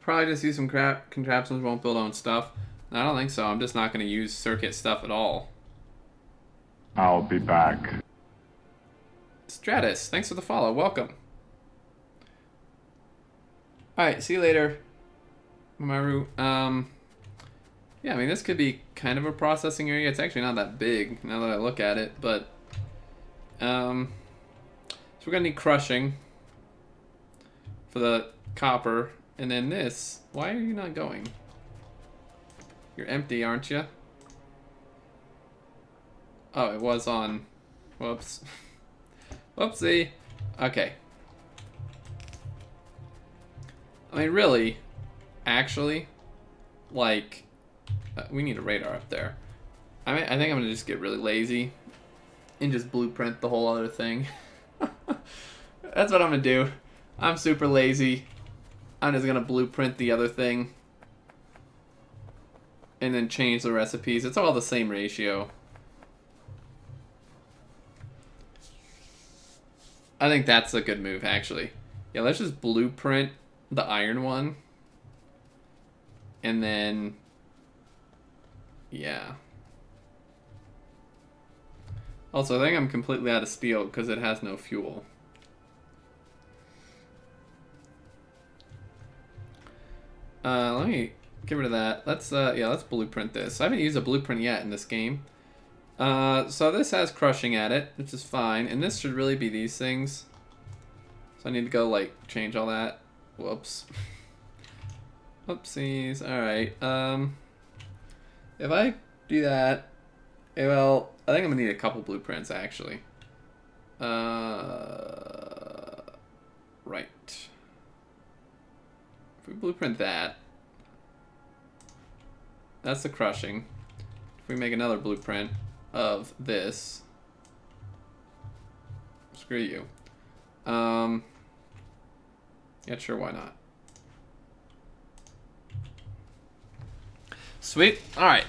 Probably just use some contraptions, won't build on stuff. No, I don't think so. I'm just not going to use circuit stuff at all. I'll be back. Stratus, thanks for the follow. Welcome. Alright, see you later, Maru. Yeah, I mean, this could be kind of a processing area. It's actually not that big now that I look at it, but so we're going to need crushing for the copper. And then this, why are you not going? You're empty, aren't you? Oh, it was on. Whoops. Whoopsie. Okay. I mean, really, actually, like, we need a radar up there. I mean, I think I'm gonna just get really lazy and just blueprint the whole other thing. That's what I'm gonna do. I'm super lazy. I'm just gonna blueprint the other thing and then change the recipes. It's all the same ratio. I think that's a good move, actually. Yeah, let's just blueprint the iron one. And then, yeah. Also, I think I'm completely out of steel because it has no fuel. Let me get rid of that. Let's yeah, let's blueprint this. I haven't used a blueprint yet in this game. So this has crushing at it, which is fine, and this should really be these things. So I need to go like change all that. Whoops. Whoopsies. All right. If I do that, Well, I think I'm gonna need a couple blueprints actually. Right. If we blueprint that, that's the crushing. If we make another blueprint of this, screw you. Yeah, sure, why not? Sweet. All right.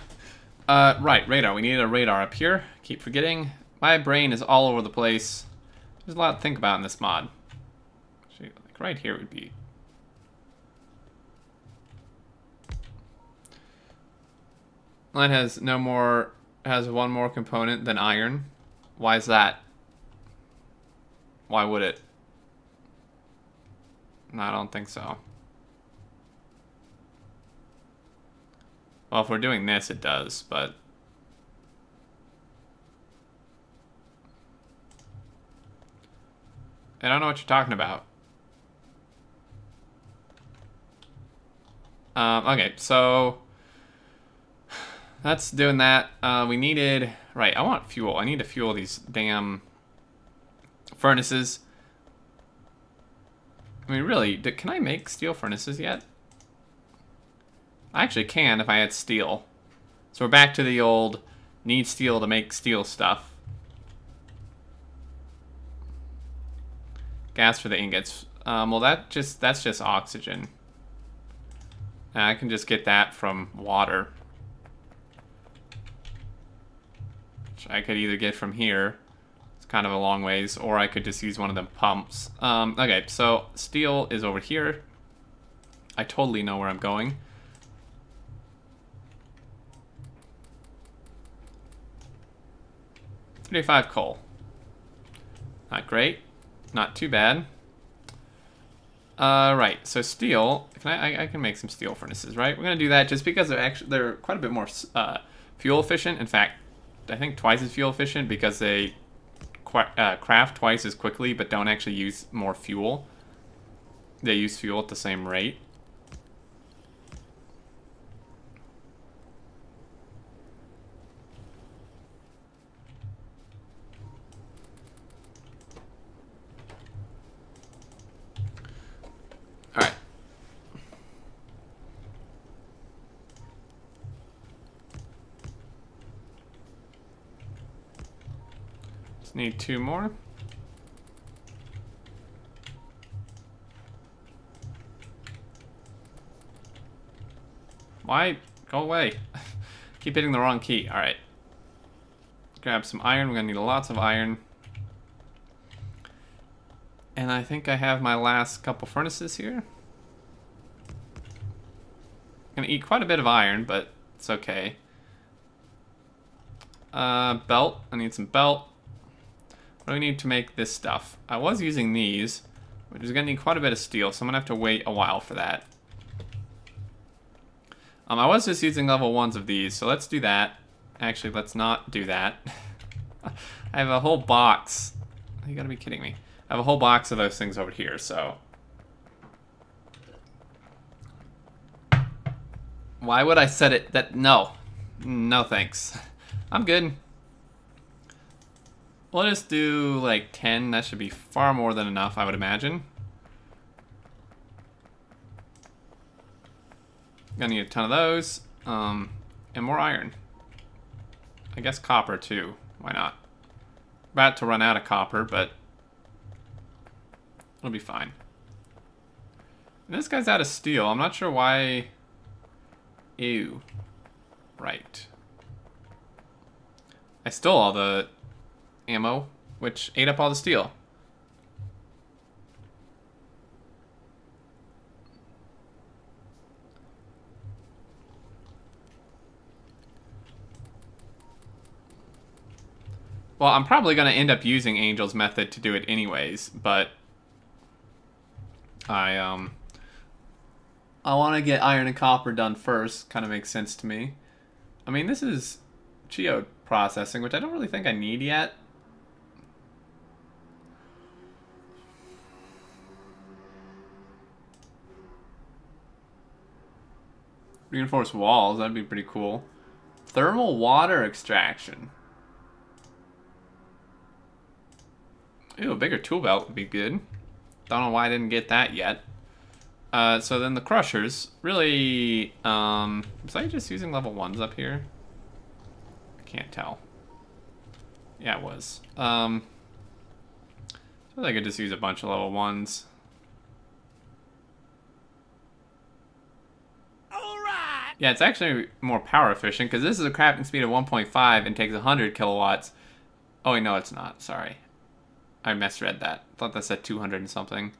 Right, radar. We need a radar up here. Keep forgetting. My brain is all over the place. There's a lot to think about in this mod. Actually, like right here would be... Line has one more component than iron. Why is that? Why would it? No, I don't think so. Well, if we're doing this, it does, but... I don't know what you're talking about. Okay, so... That's doing that. We needed... Right, I want fuel. I need to fuel these damn furnaces. I mean, really, can I make steel furnaces yet? I actually can if I had steel. So we're back to the old need steel to make steel stuff. Gas for the ingots. Well, that's just oxygen. And I can just get that from water. Which I could either get from here. It's kind of a long ways. Or I could just use one of them pumps. Okay, so steel is over here. I totally know where I'm going. $35 coal. Not great. Not too bad. Right, so steel. I can make some steel furnaces, right? We're gonna do that just because they're quite a bit more fuel efficient. In fact, I think twice as fuel efficient because they craft twice as quickly, but don't actually use more fuel. They use fuel at the same rate. Need 2 more. Why? Go away. Keep hitting the wrong key. Alright. Grab some iron. We're going to need lots of iron. And I think I have my last couple furnaces here. I'm going to eat quite a bit of iron, but it's okay. Belt. I need some belt. What do we need to make this stuff? I was using these, which is going to need quite a bit of steel, so I'm going to have to wait a while for that. I was just using level 1s of these, so let's do that. Actually, let's not do that. I have a whole box. You gotta be kidding me. I have a whole box of those things over here, so... Why would I set it that... No. No thanks. I'm good. We'll just do like 10. That should be far more than enough, I would imagine. Gonna need a ton of those. And more iron. I guess copper too. Why not? About to run out of copper, but it'll be fine. And this guy's out of steel. I'm not sure why. Ew. Right. I stole all the ammo, which ate up all the steel. Well, I'm probably going to end up using Angel's method to do it anyways, but I want to get iron and copper done first. Kind of makes sense to me. I mean, this is geode processing, which I don't really think I need yet. Reinforced walls, that'd be pretty cool. Thermal water extraction. Ooh, a bigger tool belt would be good. Don't know why I didn't get that yet. So then the crushers, really, was I just using level 1s up here? I can't tell. Yeah, it was. So I could just use a bunch of level 1s. Alright! Yeah, it's actually more power efficient, because this is a crafting speed of 1.5 and takes 100 kilowatts. Oh, wait, no, it's not. Sorry. I misread that. I thought that said 200 and something.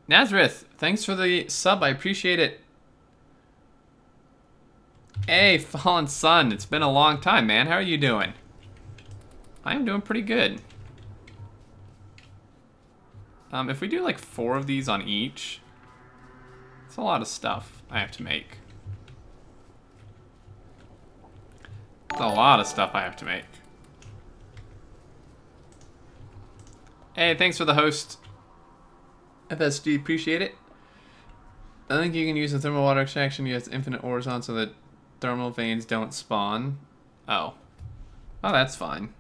Nazareth, thanks for the sub. I appreciate it. Hey, Fallen Sun. It's been a long time, man. How are you doing? I'm doing pretty good. If we do like 4 of these on each, it's a lot of stuff I have to make. It's a lot of stuff I have to make. Hey, thanks for the host. FSG, appreciate it. I think you can use the thermal water extraction. You have infinite ores on so that thermal veins don't spawn. Oh. Oh, that's fine.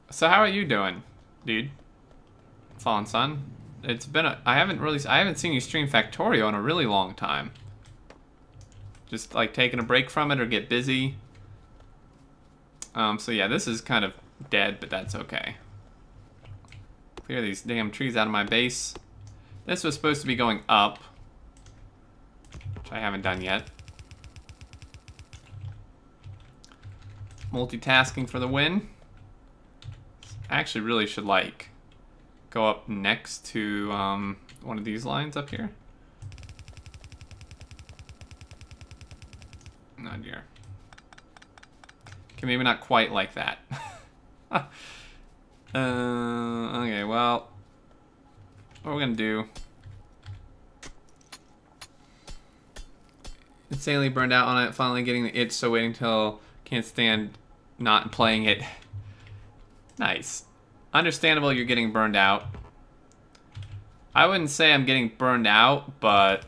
So how are you doing, dude? Fallen Sun? It's been I haven't seen you stream Factorio in a really long time. Just like taking a break from it or get busy. So yeah, this is kind of dead, but that's okay. Clear these damn trees out of my base. This was supposed to be going up, which I haven't done yet. Multitasking for the win. I actually really should like go up next to one of these lines up here. Oh dear. Okay, maybe not quite like that. Okay, well, what we're gonna do. Insanely burned out on it, finally getting the itch, so waiting till can't stand not playing it. Nice. Understandable you're getting burned out. I wouldn't say I'm getting burned out, but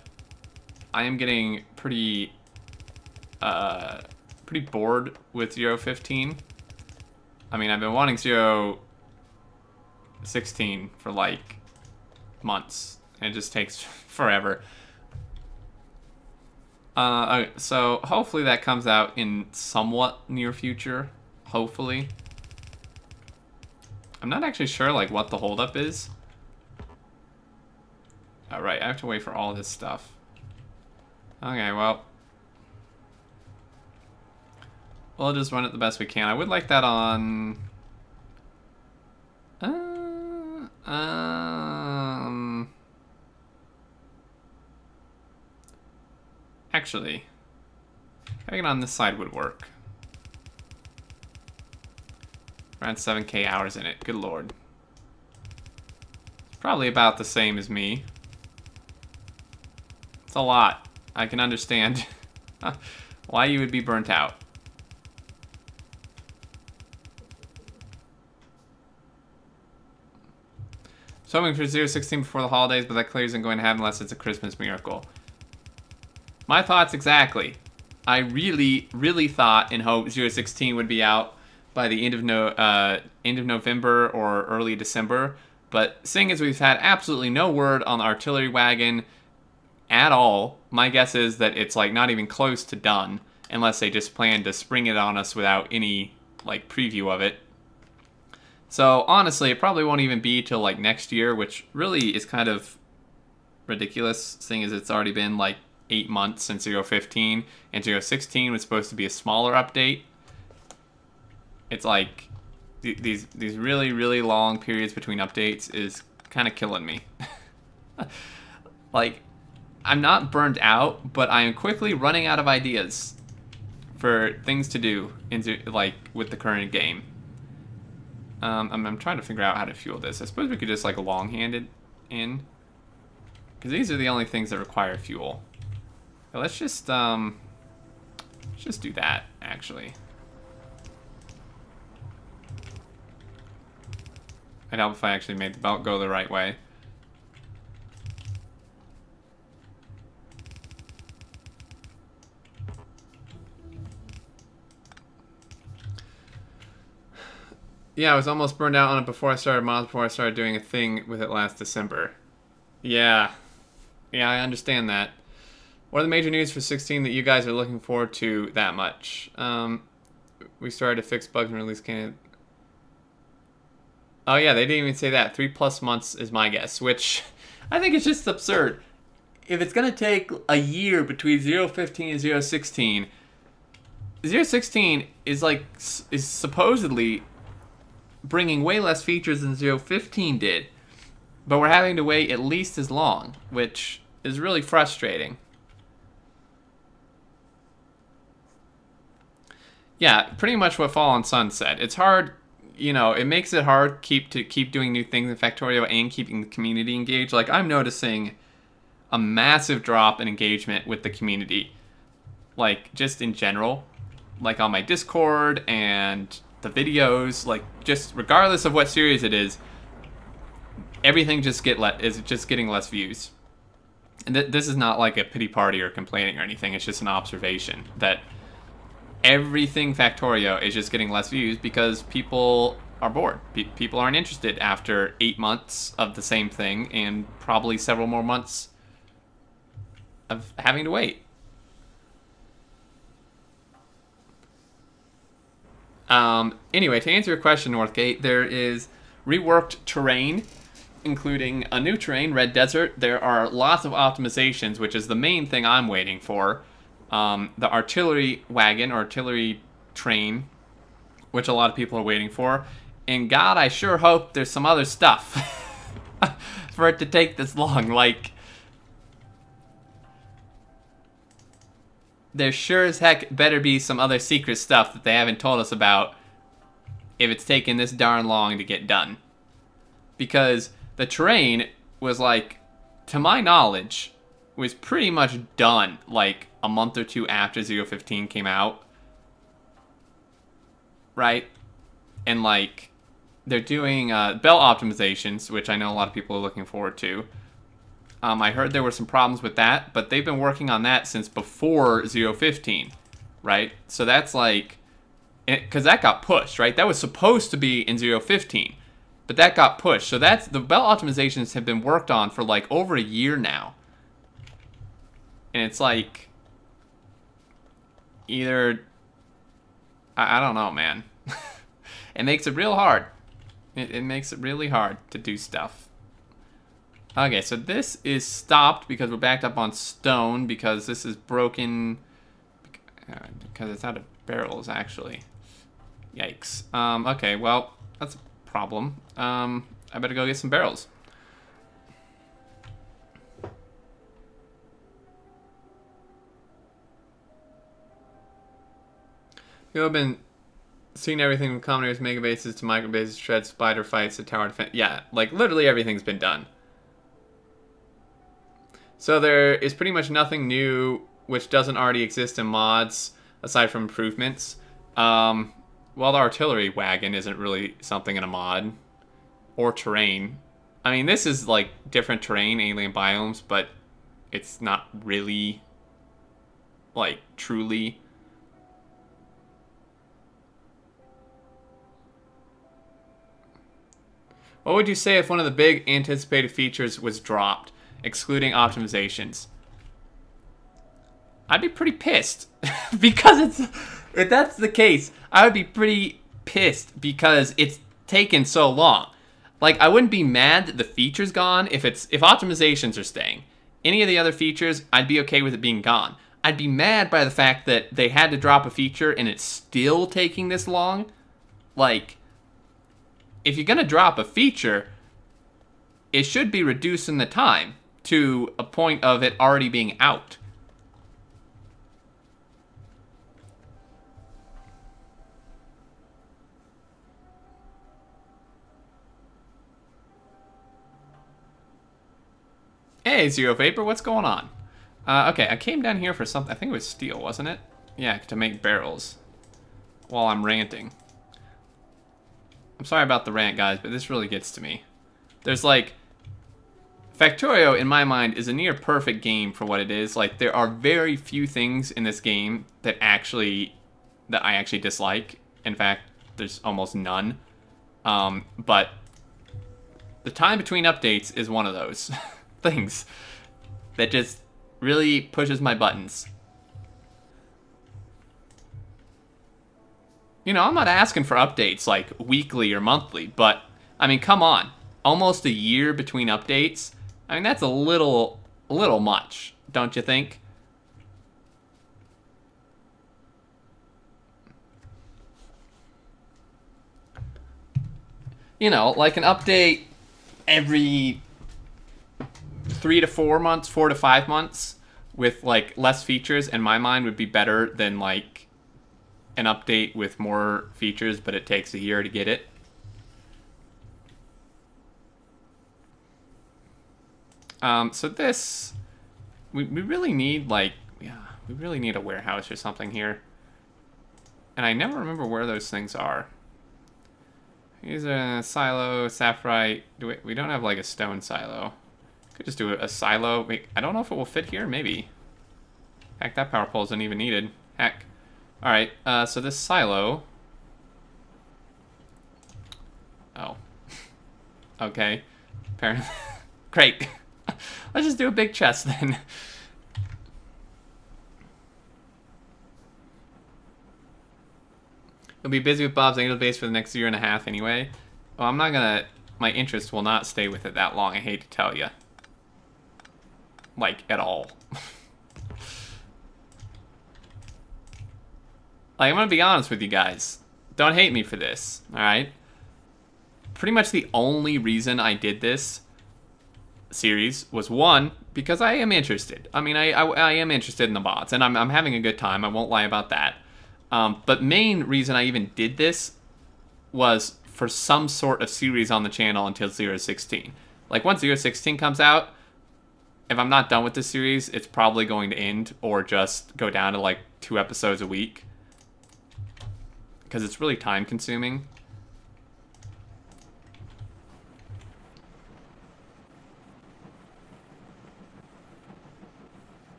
I am getting pretty bored with 0.15. I mean, I've been wanting 0.16 for like months. And it just takes forever. Okay, so hopefully that comes out in somewhat near future. Hopefully. I'm not actually sure like what the holdup is. Alright, I have to wait for all this stuff. Okay, well. We'll just run it the best we can. I would like that on... Actually, having it on this side would work. Around 7k hours in it. Good lord. It's probably about the same as me. It's a lot. I can understand why you would be burnt out. So hoping for 0.16 before the holidays, but that clearly isn't going to happen unless it's a Christmas miracle. My thoughts exactly. I really, really thought and hoped 0.16 would be out by the end of November or early December. But seeing as we've had absolutely no word on the artillery wagon at all, my guess is that it's like not even close to done, unless they just plan to spring it on us without any like preview of it. So honestly, it probably won't even be till like next year, which really is kind of ridiculous, seeing as it's already been like 8 months since 0.15, and 0.16 was supposed to be a smaller update. It's like these really, really long periods between updates is kind of killing me. Like, I'm not burned out, but I am quickly running out of ideas for things to do like with the current game. I'm trying to figure out how to fuel this. I suppose we could just like long-hand it in, because these are the only things that require fuel. But let's just do that actually. I'd help if I actually made the belt go the right way. Yeah, I was almost burned out on it before I started mods, before I started doing a thing with it last December. Yeah. Yeah, I understand that. What are the major news for 16 that you guys are looking forward to that much? We started to fix bugs and release candidate. Oh yeah, they didn't even say that. 3+ months is my guess, which I think is just absurd. If it's going to take a year between 0.15 and 0.16, 0.16 is supposedly bringing way less features than 0.15 did, but we're having to wait at least as long, which is really frustrating. Yeah, pretty much what Fallen Sun said. It's hard, you know, it makes it hard to keep doing new things in Factorio and keeping the community engaged. Like, I'm noticing a massive drop in engagement with the community, like, just in general, like on my Discord and the videos, like, just regardless of what series it is, everything just is just getting less views. And this is not like a pity party or complaining or anything. It's just an observation that everything Factorio is just getting less views because people are bored. People aren't interested after 8 months of the same thing and probably several more months of having to wait. Anyway, to answer your question, Northgate, there is reworked terrain, including a new terrain, Red Desert. There are lots of optimizations, which is the main thing I'm waiting for. The artillery wagon, or artillery train, which a lot of people are waiting for. And God, I sure hope there's some other stuff for it to take this long. Like, there sure as heck better be some other secret stuff that they haven't told us about if it's taken this darn long to get done. Because the terrain was, like, to my knowledge, was pretty much done, like, a month or two after 0.15 came out. Right? And, like, they're doing belt optimizations, which I know a lot of people are looking forward to. I heard there were some problems with that, but they've been working on that since before 0.15, right? So that's like, because that got pushed, right? That was supposed to be in 0.15, but that got pushed. So that's, the belt optimizations have been worked on for like over a year now. And it's like, either, I don't know, man. It makes it real hard. It makes it really hard to do stuff. Okay, so this is stopped because we're backed up on stone because this is broken because it's out of barrels, actually. Yikes. Okay, well, that's a problem. I better go get some barrels. People have been seeing everything from commoners, mega bases to micro bases, shreds, spider fights to tower defense. Yeah, like literally everything's been done. So there is pretty much nothing new which doesn't already exist in mods aside from improvements. Well, the artillery wagon isn't really something in a mod. Or terrain. I mean, this is like different terrain, alien biomes, but it's not really like truly. What would you say if one of the big anticipated features was dropped, excluding optimizations? I'd be pretty pissed. Because if that's the case, I would be pretty pissed because it's taken so long. Like, I wouldn't be mad that the feature's gone if optimizations are staying. Any of the other features, I'd be okay with it being gone. I'd be mad by the fact that they had to drop a feature and it's still taking this long. Like, if you're gonna drop a feature, it should be reducing the time to a point of it already being out. Hey, Zero Vapor, what's going on? Okay, I came down here for something. I think it was steel, wasn't it? Yeah, to make barrels while I'm ranting. I'm sorry about the rant, guys, but this really gets to me. There's like... Factorio, in my mind, is a near perfect game for what it is. Like, there are very few things in this game that I actually dislike. In fact, there's almost none. But the time between updates is one of those things that just really pushes my buttons. You know, I'm not asking for updates like weekly or monthly, but I mean, come on. Almost a year between updates. I mean, that's a little much, don't you think? You know, like an update every 3 to 4 months, 4 to 5 months with like less features, in my mind, would be better than like an update with more features, but it takes a year to get it. So this, we really need like, yeah, we really need a warehouse or something here. And I never remember where those things are. Here's a silo, sapphirite. We don't have like a stone silo. Could just do a silo. Wait, I don't know if it will fit here. Maybe. Heck, that power pole isn't even needed. Heck. All right. So this silo. Oh. Okay. Apparently. Great. Let's just do a big chest then. You'll be busy with Bob's Angel base for the next year and a half anyway. Well, I'm not gonna... My interest will not stay with it that long, I hate to tell you. Like, at all. Like, I'm gonna be honest with you guys. Don't hate me for this, alright? Pretty much the only reason I did this series was, one, because I am interested. I mean, I am interested in the bots, and I'm having a good time. I won't lie about that. But main reason I even did this was for some sort of series on the channel until 016. Like, once 016 comes out, if I'm not done with this series, it's probably going to end or just go down to like 2 episodes a week. Because it's really time consuming.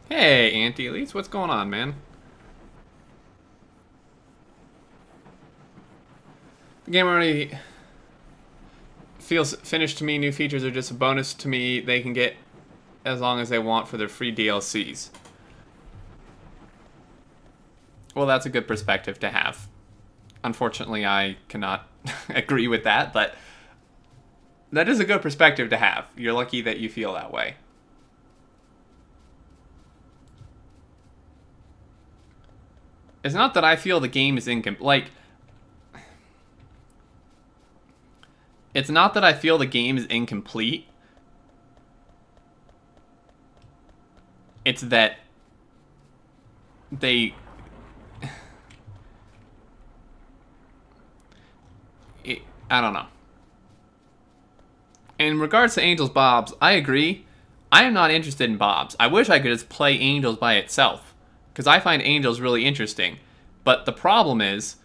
Hey, Anti-Elites, what's going on, man? The game already feels finished to me. New features are just a bonus to me. They can get as long as they want for their free DLCs. Well, that's a good perspective to have. Unfortunately, I cannot agree with that, but that is a good perspective to have. You're lucky that you feel that way. It's not that I feel the game is incomplete. Like, it's not that I feel the game is incomplete. It's that they... I don't know. In regards to Angels Bobs, I agree. I am not interested in Bobs. I wish I could just play Angels by itself, because I find Angels really interesting. But the problem is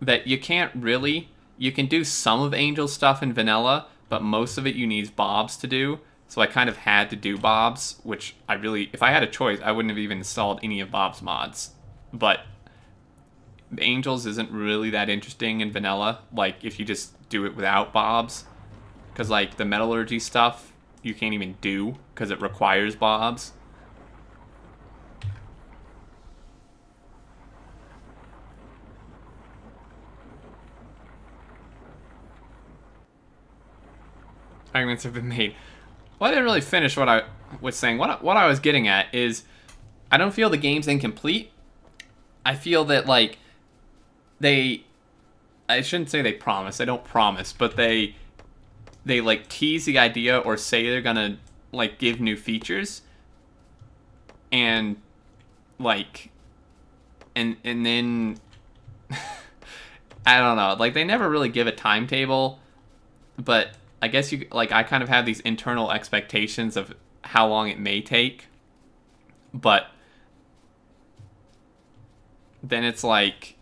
that you can't really... You can do some of Angels stuff in vanilla, but most of it you need Bobs to do. So I kind of had to do Bobs, which I really... If I had a choice, I wouldn't have even installed any of Bob's mods. But Angels isn't really that interesting in vanilla, like if you just do it without Bobs. Because like the metallurgy stuff, you can't even do, because it requires Bobs. Arguments have been made. Well, I didn't really finish what I was saying. What I was getting at is, I don't feel the game's incomplete. I feel that, like, I shouldn't say they promise. They don't promise, but they like, tease the idea or say they're gonna, like, give new features. And, like, and then, I don't know. Like, they never really give a timetable, but I guess you, like, I kind of have these internal expectations of how long it may take, but then it's like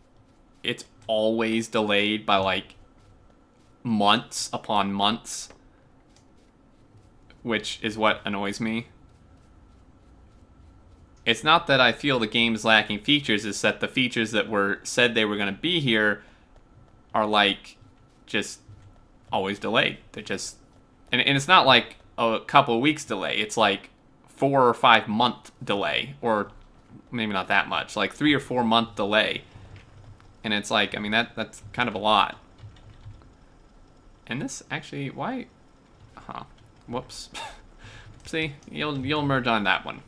it's always delayed by like months upon months, which is what annoys me. It's not that I feel the game's lacking features, it's that the features that were said they were going to be here are like just always delayed. They're just, and it's not like a couple of weeks delay, it's like 4 or 5 month delay, or maybe not that much, like 3 or 4 month delay. And it's like, I mean, that's kind of a lot. And this actually, why? Huh. Whoops. See, you'll merge on that one.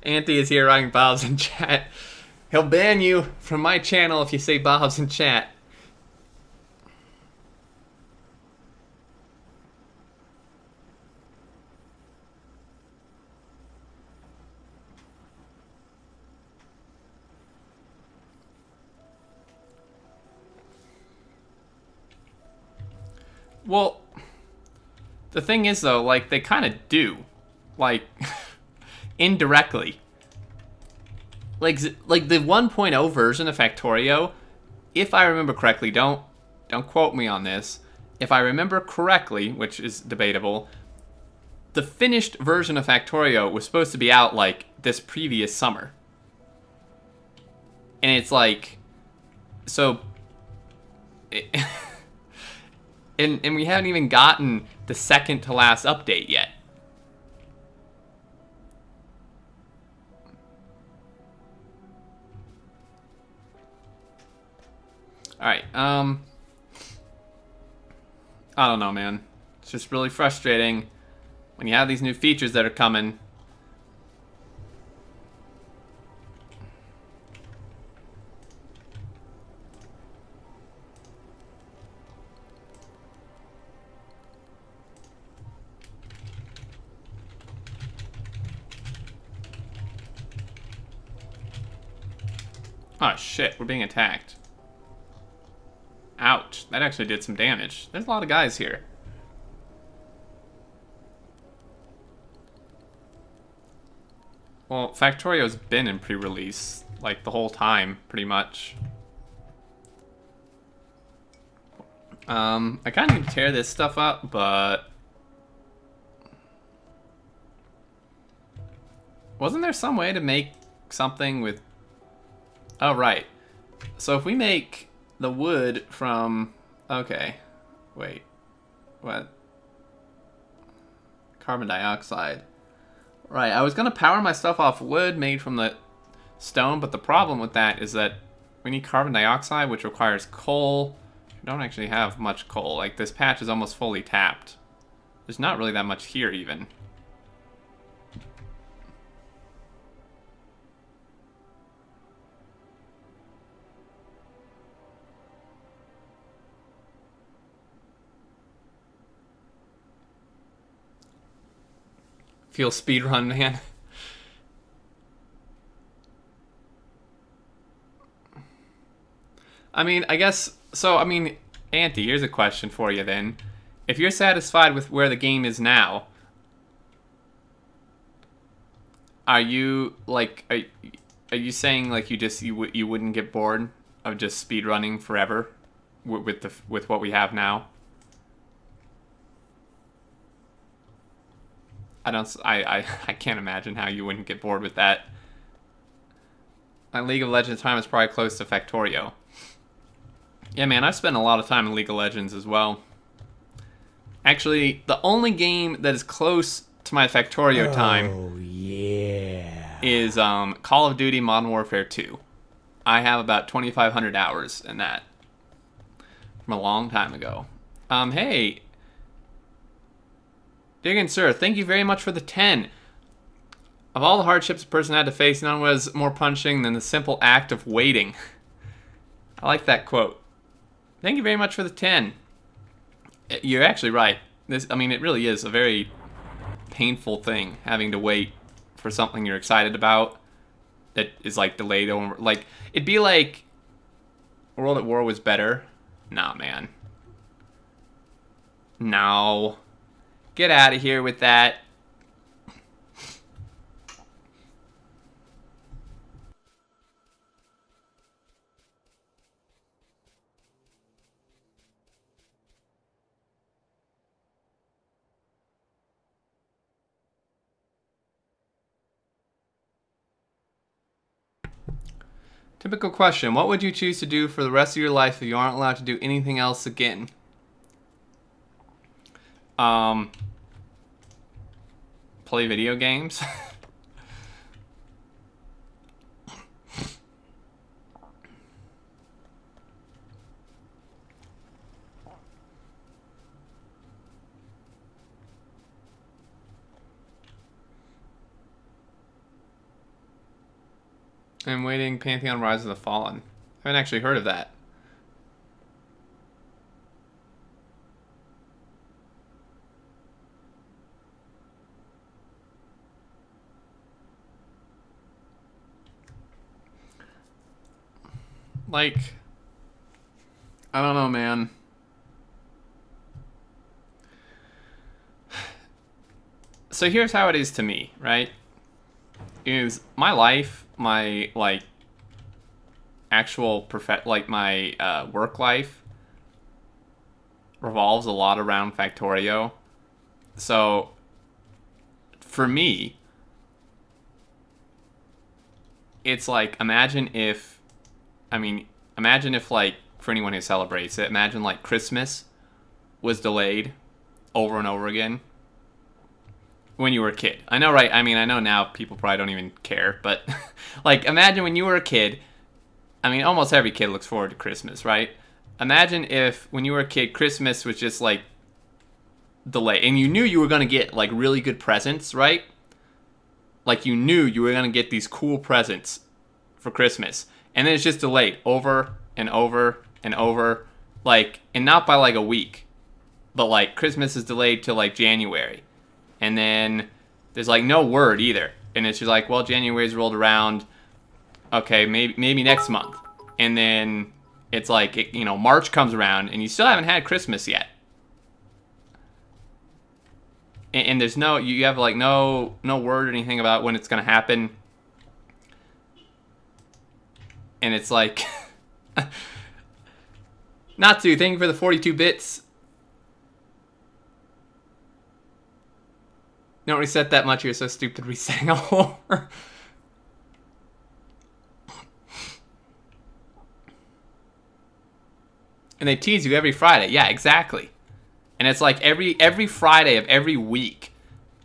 Auntie is here writing Bobs in chat. He'll ban you from my channel if you say Bobs in chat. Well, the thing is though, like, they kind of do. Like, indirectly. Like the 1.0 version of Factorio, if I remember correctly, don't quote me on this. If I remember correctly, which is debatable, the finished version of Factorio was supposed to be out like this previous summer. And it's like, so, and we haven't even gotten the second to last update yet. Alright, I don't know, man. It's just really frustrating when you have these new features that are coming. Oh shit, we're being attacked. Ouch, that actually did some damage. There's a lot of guys here. Well, Factorio's been in pre-release, like, the whole time, pretty much. I kind of need to tear this stuff up, but... wasn't there some way to make something with... oh, right. So if we make the wood from... okay. Wait. What? Carbon dioxide. Right, I was going to power my stuff off wood made from the stone, but the problem with that is that we need carbon dioxide, which requires coal. We don't actually have much coal. Like, this patch is almost fully tapped. There's not really that much here, even. Feel speedrun, man. I mean, I guess... so, I mean, Auntie, here's a question for you then. If you're satisfied with where the game is now, are you, like... are you saying, like, you wouldn't get bored of just speedrunning forever with what we have now? I can't imagine how you wouldn't get bored with that. My League of Legends time is probably close to Factorio. Yeah, man, I've spent a lot of time in League of Legends as well. Actually, the only game that is close to my Factorio time is Call of Duty Modern Warfare 2. I have about 2,500 hours in that from a long time ago. Hey... Diggin' Sir, thank you very much for the 10. Of all the hardships a person had to face, none was more punishing than the simple act of waiting. I like that quote. Thank you very much for the 10. You're actually right. I mean, it really is a very painful thing, having to wait for something you're excited about. that is like delayed over. Like it'd be like World at War was better. Nah, man. No. Get out of here with that. Typical question. What would you choose to do for the rest of your life if you aren't allowed to do anything else again? Play video games. I'm waiting Pantheon Rise of the Fallen. I haven't actually heard of that. Like, I don't know, man. So here's how it is to me, right? Is my life, my like actual my work life revolves a lot around Factorio. So for me, it's like imagine if like for anyone who celebrates it, imagine like Christmas was delayed over and over again when you were a kid. I know, right? I mean, I know now people probably don't even care, but like imagine when you were a kid. I mean, almost every kid looks forward to Christmas, right? Imagine if when you were a kid, Christmas was just like delayed and you knew you were going to get like really good presents, right? Like you knew you were going to get these cool presents for Christmas. And then it's just delayed over and over and over, like, and not by like a week, but like Christmas is delayed till like January. And then there's like no word either. And it's just like, well, January's rolled around. Okay, maybe next month. And then it's like, you know, March comes around and you still haven't had Christmas yet. And there's no, you have like no word or anything about when it's going to happen. And it's like, not to, thank you for the 42 bits. Don't reset that much, you're so stupid resetting all over. And they tease you every Friday. Yeah, exactly. And it's like every Friday of every week,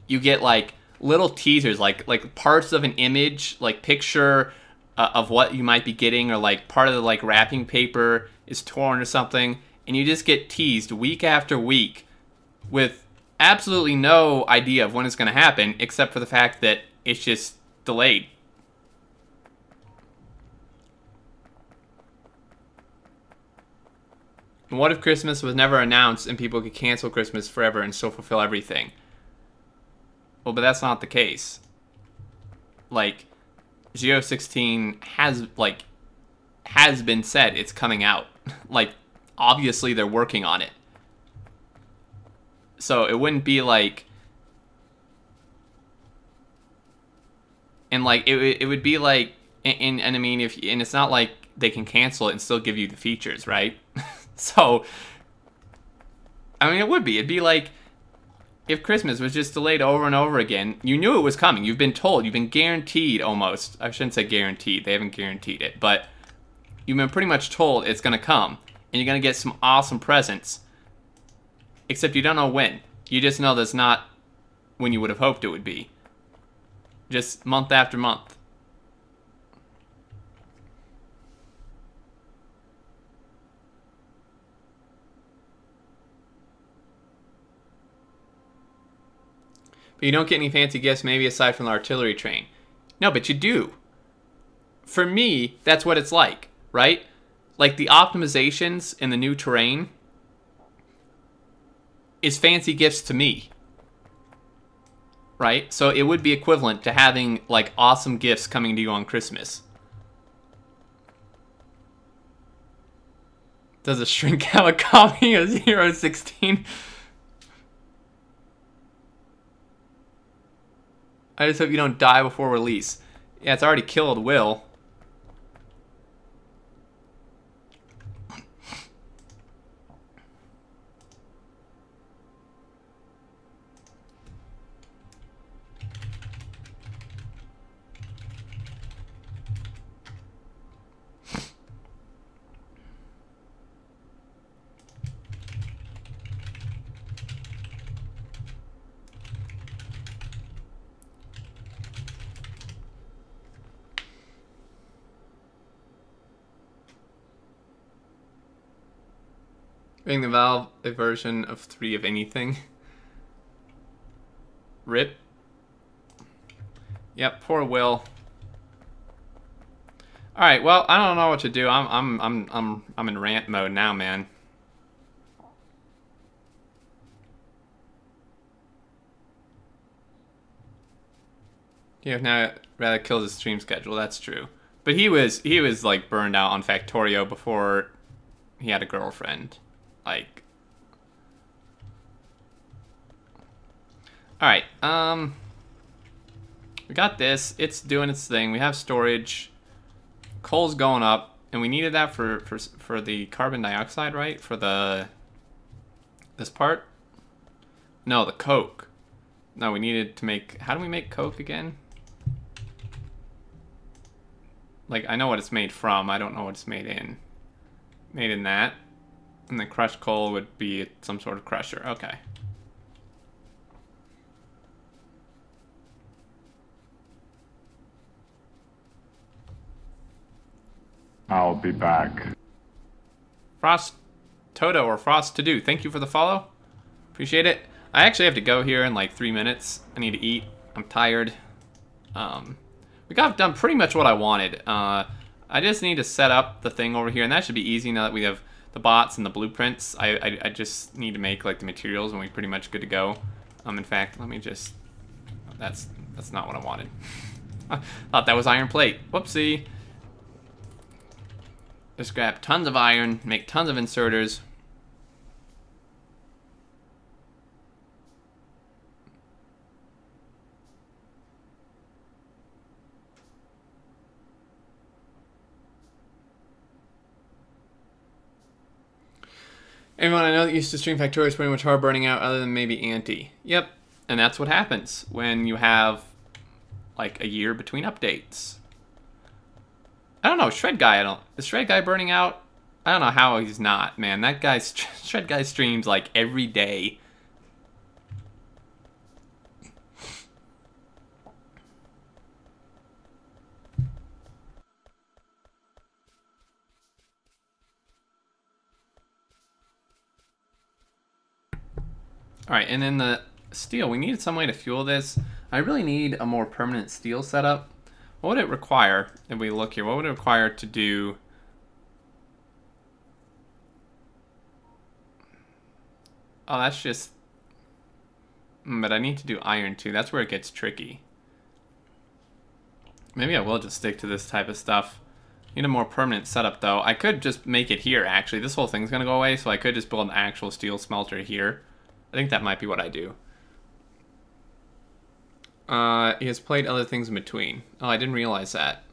you get like little teasers, like parts of an image, like picture of what you might be getting, or like part of the like wrapping paper is torn or something, and you just get teased week after week with absolutely no idea of when it's going to happen, except for the fact that it's just delayed. And what if Christmas was never announced and people could cancel Christmas forever and still fulfill everything? Well, but that's not the case. Like, 016 has been said it's coming out. Like, obviously they're working on it. So it wouldn't be like, and like it would be like, and I mean, and it's not like they can cancel it and still give you the features, right? So, I mean, it'd be like if Christmas was just delayed over and over again. You knew it was coming. You've been told. You've been guaranteed almost. I shouldn't say guaranteed. They haven't guaranteed it. But you've been pretty much told it's going to come. And you're going to get some awesome presents. Except you don't know when. You just know that's not when you would have hoped it would be. Just month after month. But you don't get any fancy gifts, maybe aside from the artillery train. No, but you do. For me, that's what it's like, right? Like the optimizations in the new terrain is fancy gifts to me. right? So it would be equivalent to having, like, awesome gifts coming to you on Christmas. Does a shrink have a copy of 016? I just hope you don't die before release. Yeah, it's already killed Will. Being the Valve a version of 3 of anything. Rip. Yep, poor Will. All right, well, I don't know what to do. I'm in rant mode now, man. Yeah, now rather kills his stream schedule. That's true. But he was like burned out on Factorio before he had a girlfriend. Like, all right, we got this. It's doing its thing. We have storage. Coal's going up, and we needed that for the carbon dioxide, right? For this part. No, the coke. No, we needed to make. How do we make coke again? Like, I know what it's made from. I don't know what it's made in. Made in that. And the crushed coal would be some sort of crusher. Okay. I'll be back. Frost Toto or Frost to do. Thank you for the follow. Appreciate it. I actually have to go here in like 3 minutes. I need to eat. I'm tired. We got done pretty much what I wanted. I just need to set up the thing over here, and that should be easy now that we have the bots and the blueprints. I just need to make like the materials, and we're pretty much good to go. In fact, let me just. That's not what I wanted. I thought that was iron plate. Whoopsie. Just grab tons of iron, make tons of inserters. Everyone I know that used to stream Factorio is pretty much hard burning out, other than maybe Anti. Yep, and that's what happens when you have like a year between updates. I don't know, Shred Guy. Is Shred Guy burning out? I don't know how he's not, man. That guy's Shred Guy streams like every day. Alright, and then the steel. We needed some way to fuel this. I really need a more permanent steel setup. What would it require, if we look here, what would it require to do... Oh, that's just... But I need to do iron too. That's where it gets tricky. Maybe I will just stick to this type of stuff. Need a more permanent setup though. I could just make it here actually. This whole thing's gonna go away, so I could just build an actual steel smelter here. I think that might be what I do. He has played other things in between. Oh, I didn't realize that.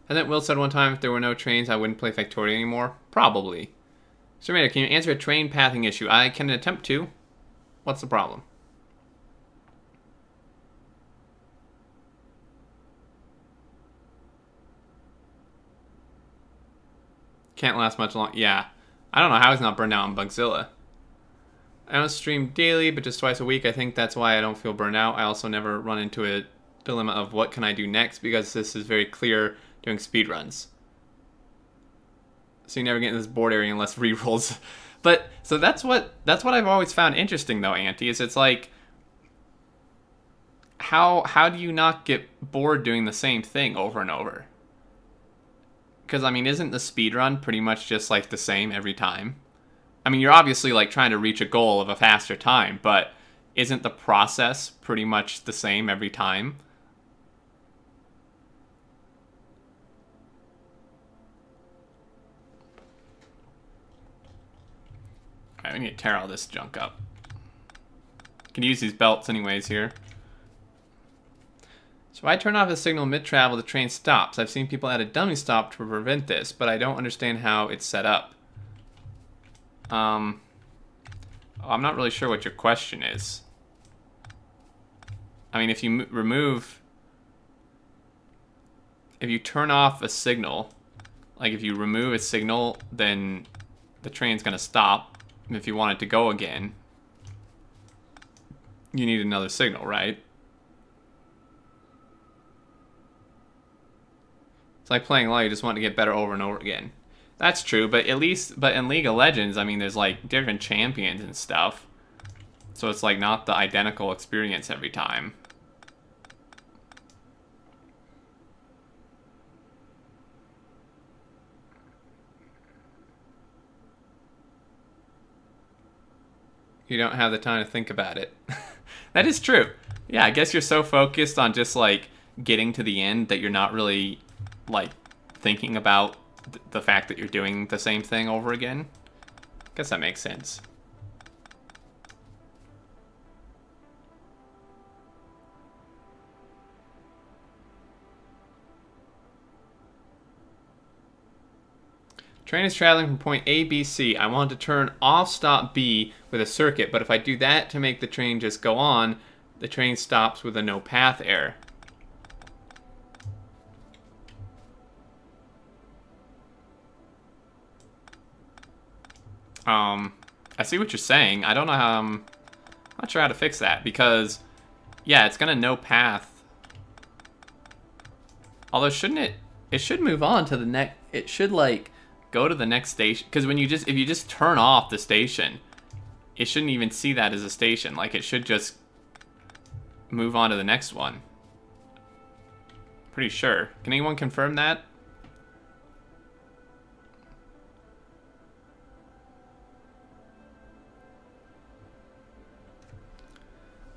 And then Will said one time if there were no trains, I wouldn't play Factorio anymore. Probably. Xterminator, can you answer a train pathing issue? I can attempt to. What's the problem? Can't last much long. Yeah. I don't know how he's not burned out on Bugzilla. I don't stream daily, but just twice a week. I think that's why I don't feel burned out. I also never run into a dilemma of what can I do next, because this is very clear doing speedruns. So you never get in this board area unless rerolls. But so that's what I've always found interesting though, Auntie, is it's like how do you not get bored doing the same thing over and over? Because I mean, isn't the speedrun pretty much just like the same every time? I mean, you're obviously like trying to reach a goal of a faster time, but isn't the process pretty much the same every time? Alright, we need to tear all this junk up. Can use these belts anyways here. So if I turn off the signal mid-travel, the train stops. I've seen people add a dummy stop to prevent this, but I don't understand how it's set up. I'm not really sure what your question is. I mean, if you if you turn off a signal, like if you remove a signal, then the train's gonna stop. And if you want it to go again, you need another signal, right? It's like playing LoL, you just want to get better over and over again. That's true, but in League of Legends, I mean, there's like different champions and stuff. So it's like not the identical experience every time. You don't have the time to think about it. That is true. Yeah, I guess you're so focused on just like getting to the end that you're not really like thinking about the fact that you're doing the same thing over again. I guess that makes sense. Train is traveling from point A, B, C. I want to turn off stop B with a circuit, but if I do that to make the train just go on, the train stops with a no path error. I see what you're saying. I don't know how, I'm not sure how to fix that, because, yeah, it's gonna no path. Although, shouldn't it, it should move on to the next, it should, like, go to the next station, because when you just, if you just turn off the station, it shouldn't even see that as a station. Like, it should just move on to the next one. Pretty sure. Can anyone confirm that?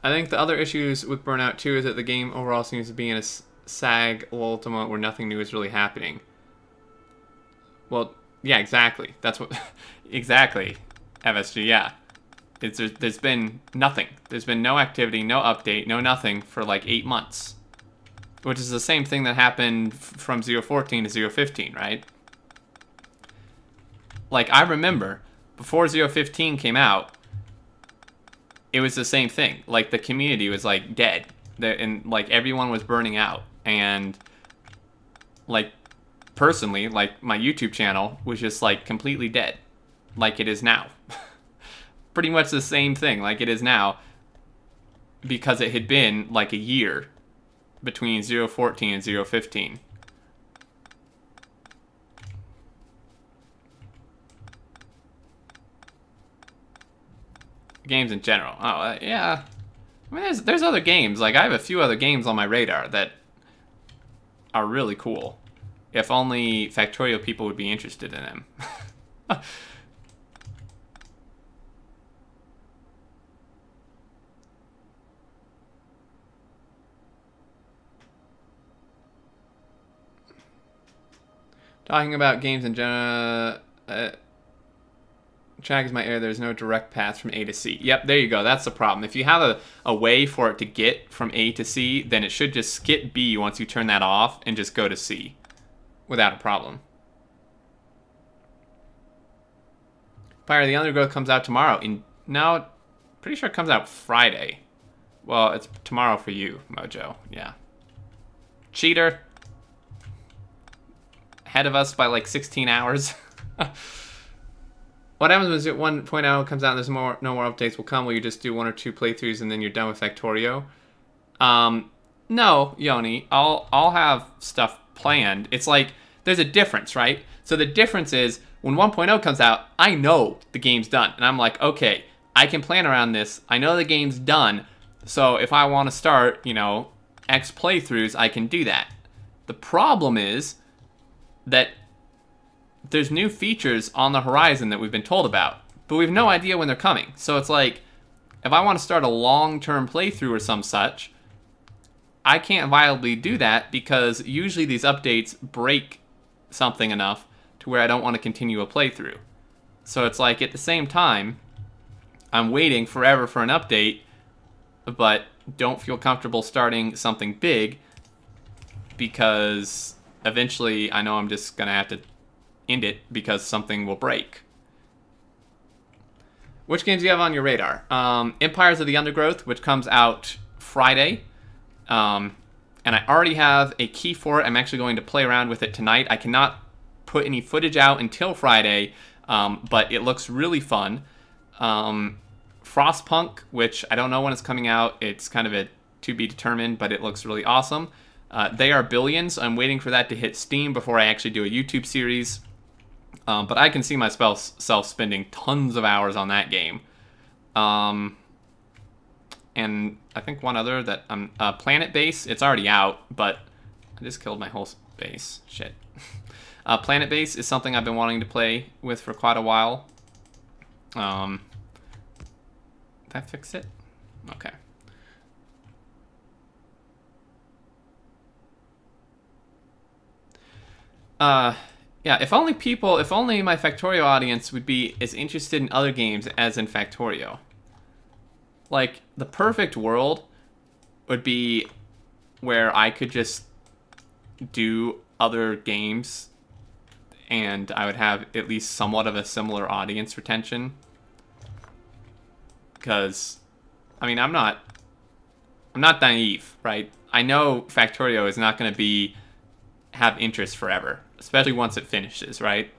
I think the other issues with Burnout 2 is that the game overall seems to be in a sag ultima where nothing new is really happening. Well, yeah, exactly. That's what... exactly, FSG, yeah. There's been nothing. There's been no activity, no update, no nothing for like 8 months. Which is the same thing that happened from 014 to 015, right? Like, I remember, before 015 came out, it was the same thing. Like, the community was, like, dead. And, like, everyone was burning out. And, like, personally, like, my YouTube channel was just, like, completely dead. Like it is now. Pretty much the same thing, like it is now. Because it had been, like, a year between 014 and 015. Games in general. Oh, yeah. I mean, there's other games. Like, I have a few other games on my radar that are really cool. If only Factorio people would be interested in them. Talking about games in general... Track is my error. There's no direct path from A to C. Yep, there you go. That's the problem. If you have a way for it to get from A to C, then it should just skip B once you turn that off and just go to C without a problem. Fire the Undergrowth comes out tomorrow. No, pretty sure it comes out Friday. Well, it's tomorrow for you, Mojo. Yeah. Cheater. Ahead of us by like 16 hours. What happens when 1.0 comes out and there's no more updates will come? Will you just do 1 or 2 playthroughs and then you're done with Factorio? No, Yoni. I'll have stuff planned. It's like, there's a difference, right? So the difference is, when 1.0 comes out, I know the game's done. And I'm like, okay, I can plan around this. I know the game's done. So if I want to start, you know, X playthroughs, I can do that. The problem is that there's new features on the horizon that we've been told about, but we have no idea when they're coming. So it's like, if I want to start a long-term playthrough or some such, I can't viably do that because usually these updates break something enough to where I don't want to continue a playthrough. So it's like, at the same time, I'm waiting forever for an update, but don't feel comfortable starting something big because eventually I know I'm just going to have to end it because something will break. Which games do you have on your radar? Empires of the Undergrowth, which comes out Friday. And I already have a key for it. I'm actually going to play around with it tonight. I cannot put any footage out until Friday, but it looks really fun. Frostpunk, which I don't know when it's coming out. It's kind of a to be determined, but it looks really awesome. They Are Billions. I'm waiting for that to hit Steam before I actually do a YouTube series. But I can see myself spending tons of hours on that game. And I think one other that I'm... Planet Base, it's already out, but I just killed my whole base. Shit. Planet Base is something I've been wanting to play with for quite a while. Did that fix it? Okay. Yeah, if only my Factorio audience would be as interested in other games as in Factorio. Like, the perfect world would be where I could just do other games and I would have at least somewhat of a similar audience retention. Because, I mean, I'm not naive, right? I know Factorio is not going to have interest forever, especially once it finishes, right?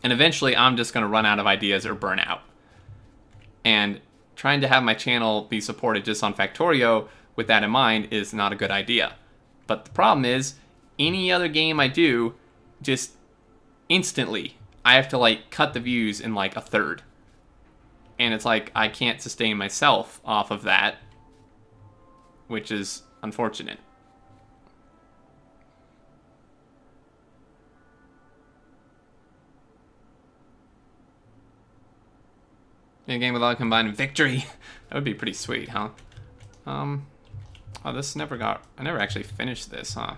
And eventually I'm just going to run out of ideas or burn out. And trying to have my channel be supported just on Factorio with that in mind is not a good idea. But the problem is, any other game I do, just instantly, I have to like cut the views in like a third. And it's like, I can't sustain myself off of that, which is unfortunate. A game with all combined victory. That would be pretty sweet, huh? Oh, this never got... I never actually finished this, huh?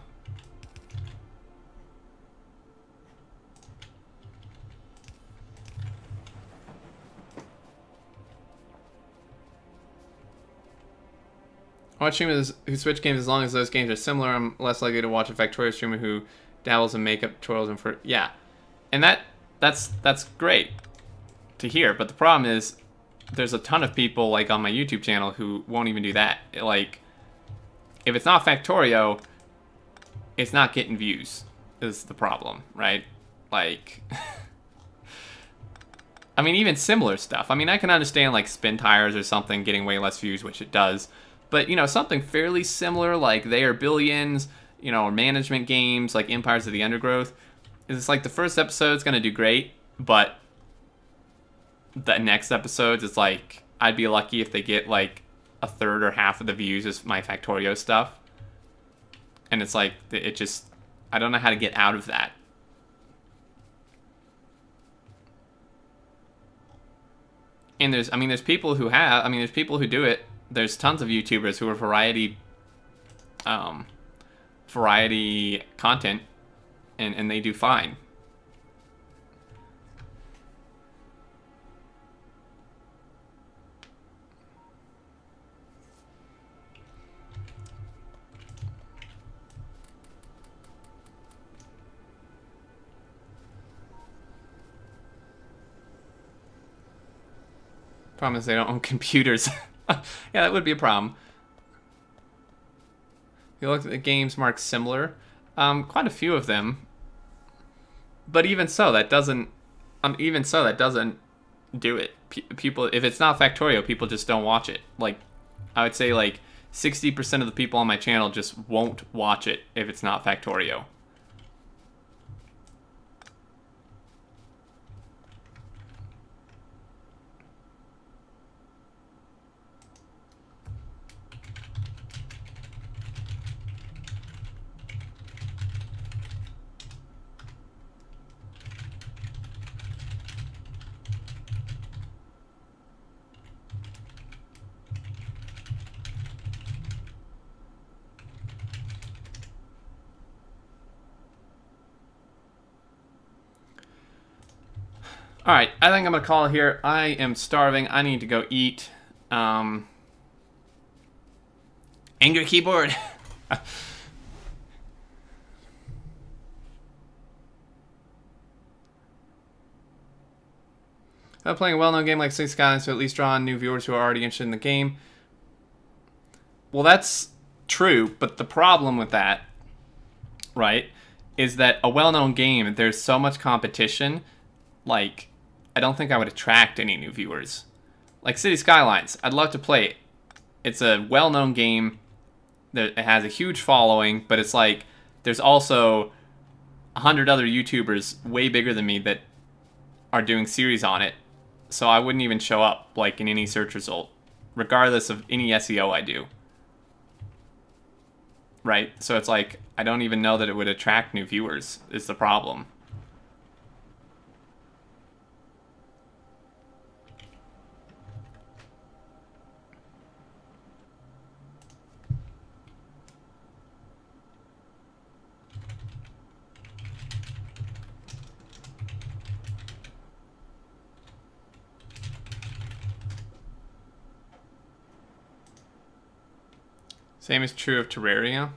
I watch streamers who switch games as long as those games are similar. I'm less likely to watch a Factorio streamer who dabbles in makeup tutorials and for... Yeah. And that's great to hear, but the problem is there's a ton of people like on my YouTube channel who won't even do that. Like, if it's not Factorio, it's not getting views is the problem, right? Like, I mean, even similar stuff. I mean, I can understand like Spin Tires or something getting way less views, which it does, but you know, something fairly similar like They Are Billions, you know, or management games like Empires of the Undergrowth, it's like the first episode's gonna do great, but the next episodes, it's like, I'd be lucky if they get like a third or half of the views as my Factorio stuff. And it's like, it just, I don't know how to get out of that. And there's people who there's people who do it. There's tons of YouTubers who are variety content, and they do fine. Problem is they don't own computers. Yeah, that would be a problem. You look at the games marked similar. Quite a few of them. But even so, that doesn't do it. People, if it's not Factorio, people just don't watch it. Like, I would say like 60% of the people on my channel just won't watch it if it's not Factorio. Alright, I think I'm going to call it here. I am starving. I need to go eat. Angry keyboard. Playing a well-known game like City Skylines to at least draw on new viewers who are already interested in the game. Well, that's true, but the problem with that, right, is that a well-known game, there's so much competition, like, I don't think I would attract any new viewers. Like City Skylines, I'd love to play it. It's a well-known game that has a huge following, but it's like, there's also 100 other YouTubers way bigger than me that are doing series on it. So I wouldn't even show up, like, in any search result, regardless of any SEO I do. Right? So it's like, I don't even know that it would attract new viewers, is the problem. Same is true of Terraria.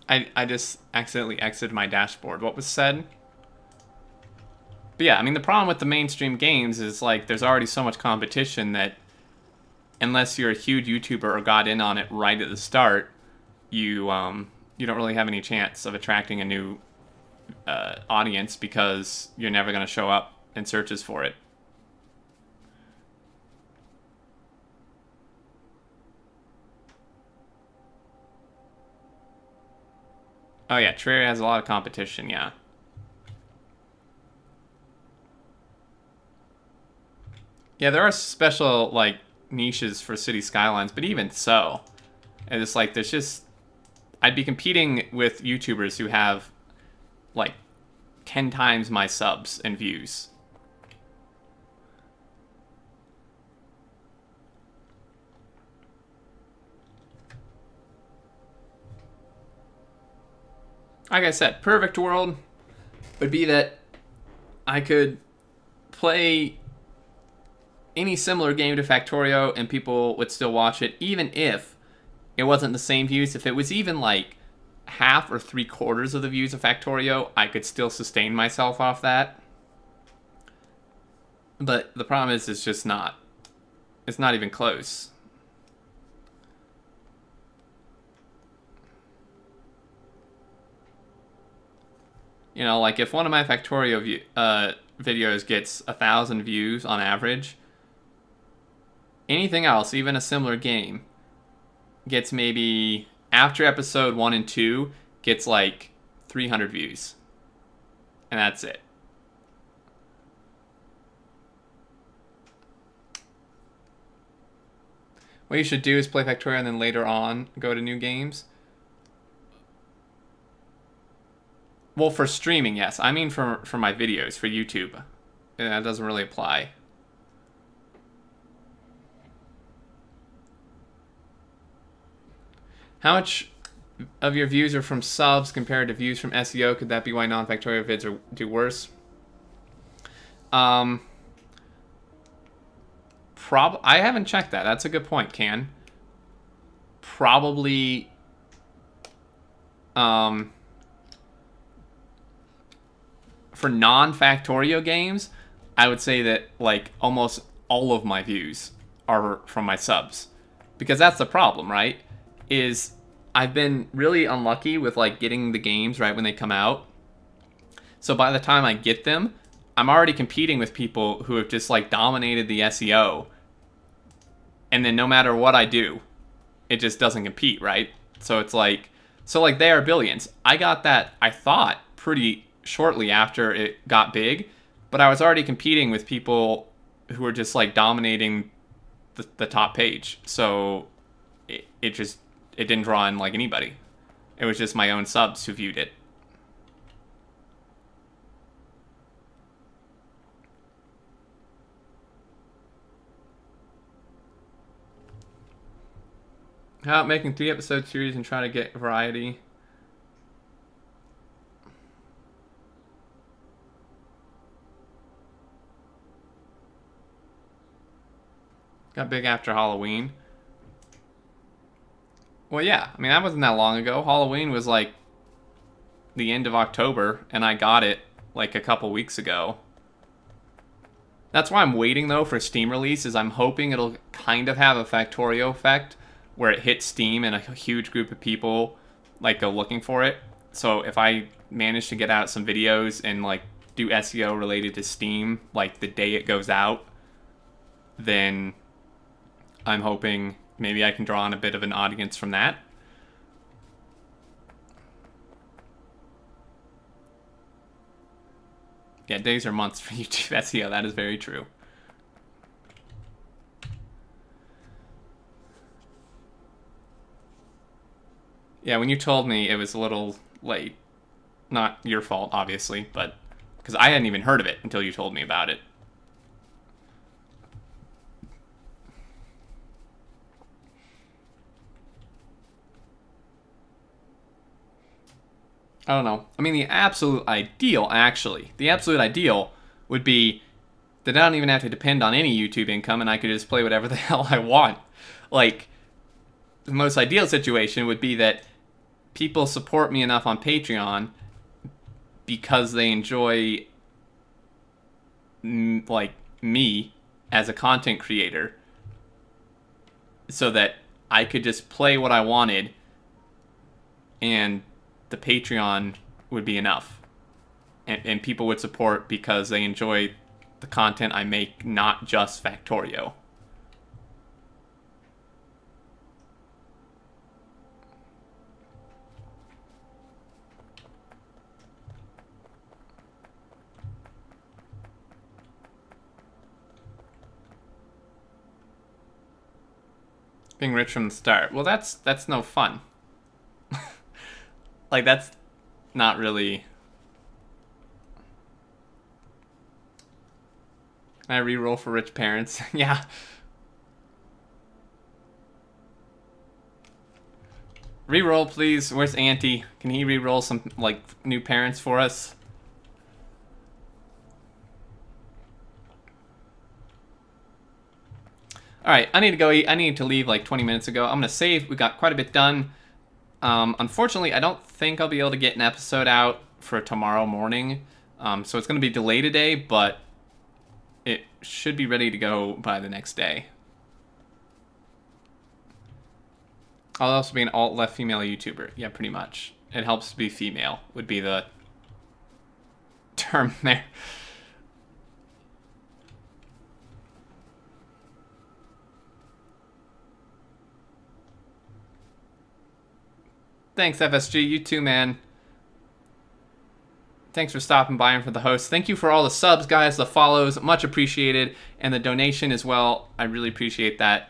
I just accidentally exited my dashboard. What was said? But yeah, I mean, the problem with the mainstream games is, like, there's already so much competition that unless you're a huge YouTuber or got in on it right at the start, you don't really have any chance of attracting a new audience because you're never going to show up in searches for it. Oh yeah, Terraria has a lot of competition, yeah. Yeah, there are special, like, niches for City Skylines, but even so, it's like, there's just... I'd be competing with YouTubers who have, like, 10 times my subs and views. Like I said, perfect world would be that I could play any similar game to Factorio and people would still watch it, even if it wasn't the same views. If it was even like half or 3/4 of the views of Factorio, I could still sustain myself off that. But the problem is, it's just not. It's not even close. You know, like, if one of my Factorio videos gets 1,000 views on average, anything else, even a similar game, gets maybe, after episode 1 and 2, gets like 300 views. And that's it. What you should do is play Factorio and then later on go to new games. Well, for streaming, yes. I mean for my videos, for YouTube. That doesn't really apply. How much of your views are from subs compared to views from SEO? Could that be why non-Factorio vids do worse? I haven't checked that. That's a good point, Can. Probably... for non-Factorio games, I would say that, like, almost all of my views are from my subs. Because that's the problem, right? Is I've been really unlucky with, like, getting the games right when they come out. So by the time I get them, I'm already competing with people who have just, like, dominated the SEO. And then no matter what I do, it just doesn't compete, right? So it's like... So, like, They Are Billions. I got that, I thought, pretty shortly after it got big, but I was already competing with people who were just, like, dominating the top page. So it didn't draw in, like, anybody. It was just my own subs who viewed it. How about making 3-episode series and try to get variety? Got big after Halloween. Well, yeah. I mean, that wasn't that long ago. Halloween was like the end of October, and I got it like a couple weeks ago. That's why I'm waiting, though, for Steam release, is I'm hoping it'll kind of have a Factorio effect where it hits Steam and a huge group of people like go looking for it. So if I manage to get out some videos and like do SEO related to Steam like the day it goes out, then I'm hoping maybe I can draw on a bit of an audience from that. Yeah, days or months for YouTube SEO, that is very true. Yeah, when you told me, it was a little late. Not your fault, obviously, but because I hadn't even heard of it until you told me about it. I don't know. I mean, the absolute ideal, actually, the absolute ideal would be that I don't even have to depend on any YouTube income and I could just play whatever the hell I want. Like, the most ideal situation would be that people support me enough on Patreon because they enjoy, like, me as a content creator, so that I could just play what I wanted and the Patreon would be enough. And people would support because they enjoy the content I make, not just Factorio. Being rich from the start. Well, that's no fun. Like, that's not really... Can I re-roll for rich parents? Yeah. Re-roll, please. Where's Auntie? Can he re-roll some, like, new parents for us? Alright, I need to go eat. I need to leave like 20 minutes ago. I'm gonna save. We got quite a bit done. Unfortunately, I don't think I'll be able to get an episode out for tomorrow morning. So it's gonna be delayed today, but it should be ready to go by the next day. I'll also be an alt-left female YouTuber. Yeah, pretty much. It helps to be female, would be the term there. Thanks, FSG. You too, man. Thanks for stopping by and for the host. Thank you for all the subs, guys, the follows. Much appreciated. And the donation as well. I really appreciate that.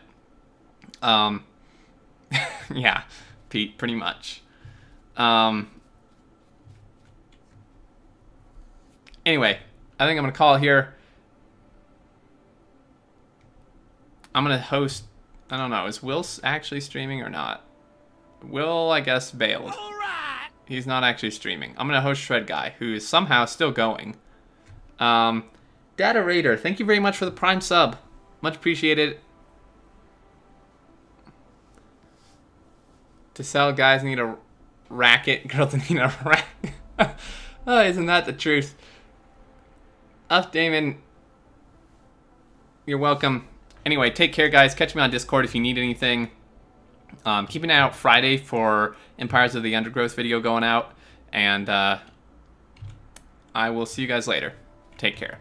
Yeah, Pete, pretty much. Anyway, I think I'm going to call it here. I'm going to host... I don't know. Is Will actually streaming or not? Will, I guess, bailed. Right. He's not actually streaming. I'm going to host Shred Guy, who is somehow still going. Data Raider, thank you very much for the Prime sub. Much appreciated. To sell, guys need a racket. Girls need a racket. Oh, isn't that the truth? Damon, you're welcome. Anyway, take care, guys. Catch me on Discord if you need anything. Keep an eye out Friday for Empires of the Undergrowth video going out. And I will see you guys later. Take care.